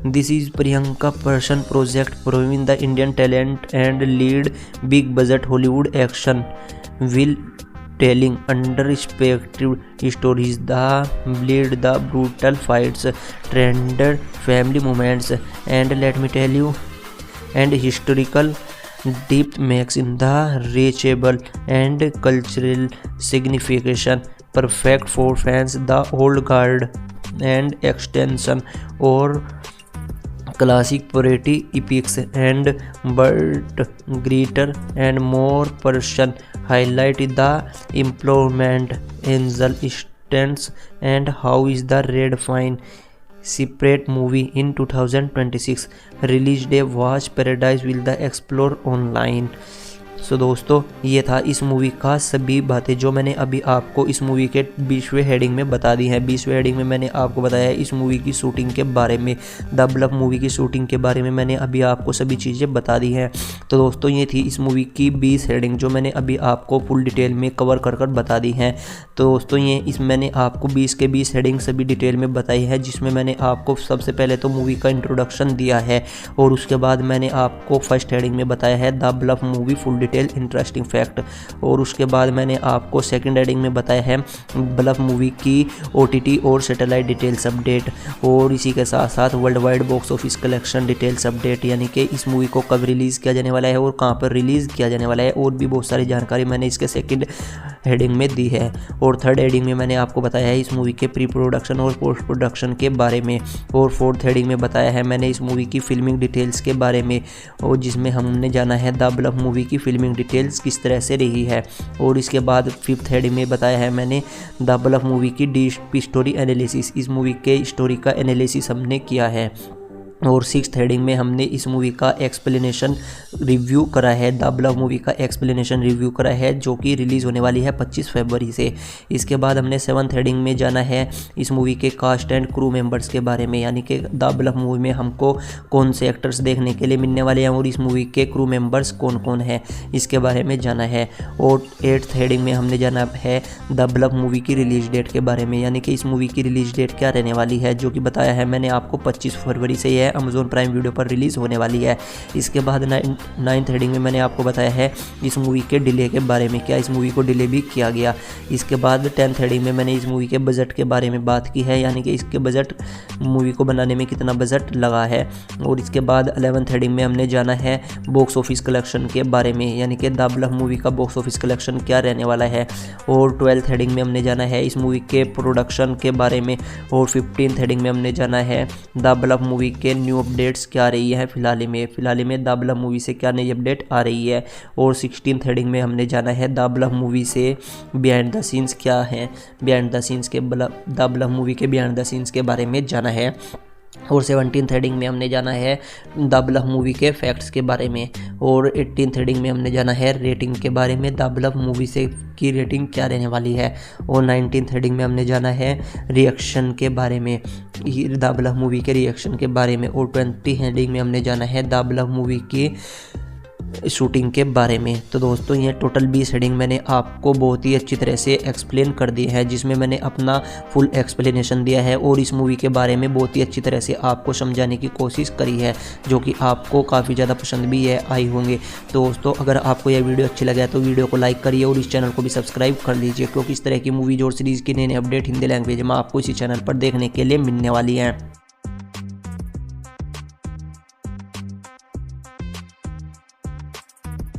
This is Priyanka person project proving the Indian talent and lead big budget Hollywood action will telling underperspective stories, the bleed, the brutal fights, trended family moments, and let me tell you, and historical deep makes in the reachable and cultural signification perfect for fans, the old guard and extension or classic parody epics and but greater and more person highlight the employment angel stunts and how is the red fine separate movie in 2026 release day watch paradise will the explore online। सो दोस्तों ये था इस movie का सभी बातें जो मैंने अभी आपको इस मूवी के 20वें हेडिंग में बता दी हैं। 20वें हेडिंग में मैंने आपको बताया है इस मूवी की शूटिंग के बारे में, द ब्लफ मूवी की शूटिंग के बारे में मैंने अभी आपको सभी चीज़ें बता दी हैं। तो दोस्तों ये थी इस मूवी की 20 हेडिंग जो मैंने अभी आपको फुल डिटेल में कवर कर बता दी हैं। तो दोस्तों ये मैंने आपको 20 के 20 हेडिंग सभी डिटेल में बताई है, जिसमें मैंने आपको सबसे पहले तो मूवी का इंट्रोडक्शन दिया है और उसके बाद मैंने आपको फर्स्ट हेडिंग में बताया है the bluff movie full interesting fact, और उसके बाद मैंने आपको सेकंड हेडिंग में बताया है ब्लफ मूवी की OTT और सैटेलाइट डिटेल्स अपडेट, और इसी के साथ साथ world wide box office collection details update, यानी कि इस मूवी को कब रिलीज़ किया जाने वाला है और कहां पर रिलीज़ किया जाने वाला है, और भी बहुत सारी जानकारी मैंने इसके सेकंड हेडिंग में दी है। और थर्ड हेडिंग में मैंने आपको बताया है इस मूवी के प्री प्रोडक्शन और पोस्ट प्रोडक्शन के बारे में, और फोर्थ हेडिंग में बताया है मैंने इस मूवी की फिल्मिंग डिटेल्स के बारे में, और जिसमें हमने जाना है द ब्लफ मूवी की फिल्मिंग डिटेल्स किस तरह से रही है। और इसके बाद फिफ्थ हेडिंग में बताया है मैंने द ब्लफ मूवी की डीप स्टोरी एनालिसिस, इस मूवी के स्टोरी का एनालिसिस हमने किया है। और सिक्स्थ हेडिंग में हमने इस मूवी का एक्सप्लेनेशन रिव्यू करा है, द ब्लफ मूवी का एक्सप्लेनेशन रिव्यू करा है जो कि रिलीज़ होने वाली है 25 फरवरी से। इसके बाद हमने सेवन्थ हेडिंग में जाना है इस मूवी के कास्ट एंड क्रू मेंबर्स के बारे में, यानी कि द ब्लफ मूवी में हमको कौन से एक्टर्स देखने के लिए मिलने वाले हैं और इस मूवी के क्रू मेंबर्स कौन कौन हैं इसके बारे में जाना है। और एट्थ हेडिंग में हमने जाना है द ब्लफ मूवी की रिलीज डेट के बारे में, यानी कि इस मूवी की रिलीज डेट क्या रहने वाली है, जो कि बताया है मैंने आपको 25 फरवरी से यह अमेजोन प्राइम वीडियो पर रिलीज़ होने वाली है। इसके बाद नाइन्थ हेडिंग में मैंने आपको बताया है इस मूवी के डिले के बारे में, क्या इस मूवी को डिले भी किया गया। इसके बाद 10th हेडिंग में मैंने इस मूवी के बजट के बारे में बात की है, यानी कि इसके बजट मूवी को बनाने में कितना बजट लगा है। और इसके बाद 11th हेडिंग में हमने जाना है बॉक्स ऑफिस कलेक्शन के बारे में, यानी कि द ब्लफ मूवी का बॉक्स ऑफिस कलेक्शन क्या रहने वाला है। और 12th हेडिंग में हमने जाना है इस मूवी के प्रोडक्शन के बारे में। और 15th हेडिंग में हमने जाना है द ब्लफ मूवी के न्यू अपडेट्स क्या रही है फिलहाल में द ब्लफ मूवी से क्या नई अपडेट आ रही है। और 16th हेडिंग में हमने जाना है द ब्लफ मूवी से बिहाइंड द सीन्स क्या है, बिहाइंड द सीन्स के द ब्लफ मूवी के बिहाइंड द सीन्स के बारे में जाना है। और 17th हेडिंग में हमने जाना है द ब्लफ मूवी के फैक्ट्स के बारे में। और 18th हेडिंग में हमने जाना है रेटिंग के बारे में, द ब्लफ मूवी से की रेटिंग क्या रहने वाली है। और 19th हेडिंग में हमने जाना है रिएक्शन के बारे में, द ब्लफ मूवी के रिएक्शन के बारे में। और 20 हेडिंग में हमने जाना है द ब्लफ मूवी की शूटिंग के बारे में। तो दोस्तों ये टोटल 20 हेडिंग मैंने आपको बहुत ही अच्छी तरह से एक्सप्लेन कर दी है, जिसमें मैंने अपना फुल एक्सप्लेनेशन दिया है और इस मूवी के बारे में बहुत ही अच्छी तरह से आपको समझाने की कोशिश करी है, जो कि आपको काफ़ी ज़्यादा पसंद भी है आई होंगे। तो दोस्तों अगर आपको यह वीडियो अच्छी लगा तो वीडियो को लाइक करिए और इस चैनल को भी सब्सक्राइब कर लीजिए, क्योंकि इस तरह की मूवीज और सीरीज़ की नई अपडेट हिंदी लैंग्वेज में आपको इसी चैनल पर देखने के लिए मिलने वाली हैं।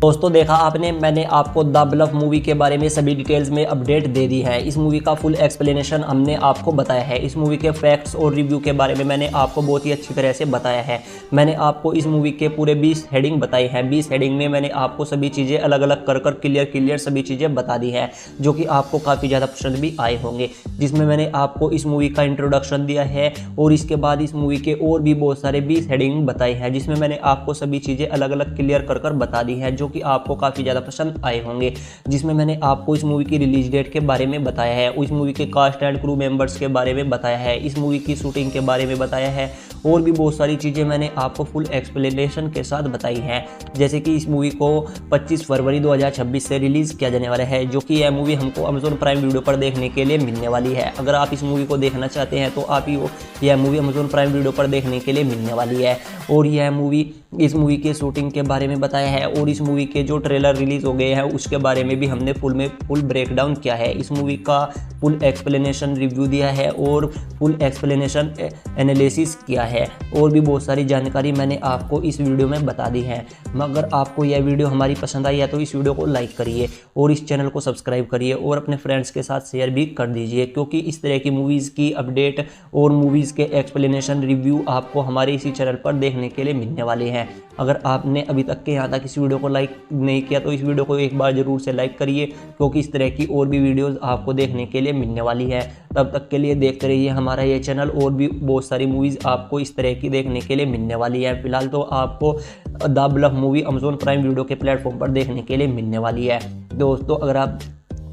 दोस्तों देखा आपने, मैंने आपको द ब्लफ मूवी के बारे में सभी डिटेल्स में अपडेट दे दी है। इस मूवी का फुल एक्सप्लेनेशन हमने आपको बताया है। इस मूवी के फैक्ट्स और रिव्यू के बारे में मैंने आपको बहुत ही अच्छी तरह से बताया है। मैंने आपको इस मूवी के पूरे 20 हेडिंग बताई हैं। 20 हेडिंग में मैंने आपको सभी चीज़ें अलग अलग कर क्लियर सभी चीज़ें बता दी है, जो कि आपको काफ़ी ज़्यादा पसंद भी आए होंगे। जिसमें मैंने आपको इस मूवी का इंट्रोडक्शन दिया है और इसके बाद इस मूवी के और भी बहुत सारे 20 हेडिंग बताई हैं, जिसमें मैंने आपको सभी चीज़ें अलग अलग क्लियर कर बता दी है, जो कि आपको काफ़ी ज़्यादा पसंद आए होंगे। जिसमें मैंने आपको इस मूवी की रिलीज डेट के बारे में बताया है, इस मूवी के कास्ट एंड क्रू मेंबर्स के बारे में बताया है, इस मूवी की शूटिंग के बारे में बताया है और भी बहुत सारी चीज़ें मैंने आपको फुल एक्सप्लेनेशन के साथ बताई हैं। जैसे कि इस मूवी को 25 फरवरी 2026 से रिलीज़ किया जाने वाला है, जो कि यह मूवी हमको अमेजोन प्राइम वीडियो पर देखने के लिए मिलने वाली है। अगर आप इस मूवी को देखना चाहते हैं तो आप यह मूवी अमेजोन प्राइम वीडियो पर देखने के लिए मिलने वाली है। और यह मूवी, इस मूवी के शूटिंग के बारे में बताया है और इस मूवी के जो ट्रेलर रिलीज हो गए हैं उसके बारे में भी हमने फुल ब्रेकडाउन किया है। इस मूवी का फुल एक्सप्लेनेशन रिव्यू दिया है और फुल एक्सप्लेनेशन एनालिसिस किया है और भी बहुत सारी जानकारी मैंने आपको इस वीडियो में बता दी है। मगर आपको यह वीडियो हमारी पसंद आई है तो इस वीडियो को लाइक करिए और इस चैनल को सब्सक्राइब करिए और अपने फ्रेंड्स के साथ शेयर भी कर दीजिए, क्योंकि इस तरह की मूवीज़ की अपडेट और मूवीज़ के एक्सप्लेनेशन रिव्यू आपको हमारे इसी चैनल पर देखने के लिए मिलने वाले हैं। अगर आपने अभी तक के यहाँ तक इस वीडियो को लाइक नहीं किया तो इस वीडियो को एक बार ज़रूर से लाइक करिए, क्योंकि इस तरह की और भी वीडियोस आपको देखने के लिए मिलने वाली है। तब तक के लिए देखते रहिए हमारा ये चैनल, और भी बहुत सारी मूवीज़ आपको इस तरह की देखने के लिए मिलने वाली है। फिलहाल तो आपको the bluff movie Amazon Prime Video के प्लेटफॉर्म पर देखने के लिए मिलने वाली है। दोस्तों अगर आप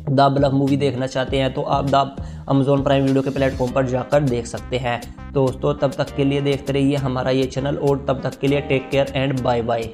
द ब्लफ मूवी देखना चाहते हैं तो आप द अमेजोन प्राइम वीडियो के प्लेटफॉर्म पर जाकर देख सकते हैं। दोस्तों तब तक के लिए देखते रहिए हमारा ये चैनल और तब तक के लिए take care and bye bye.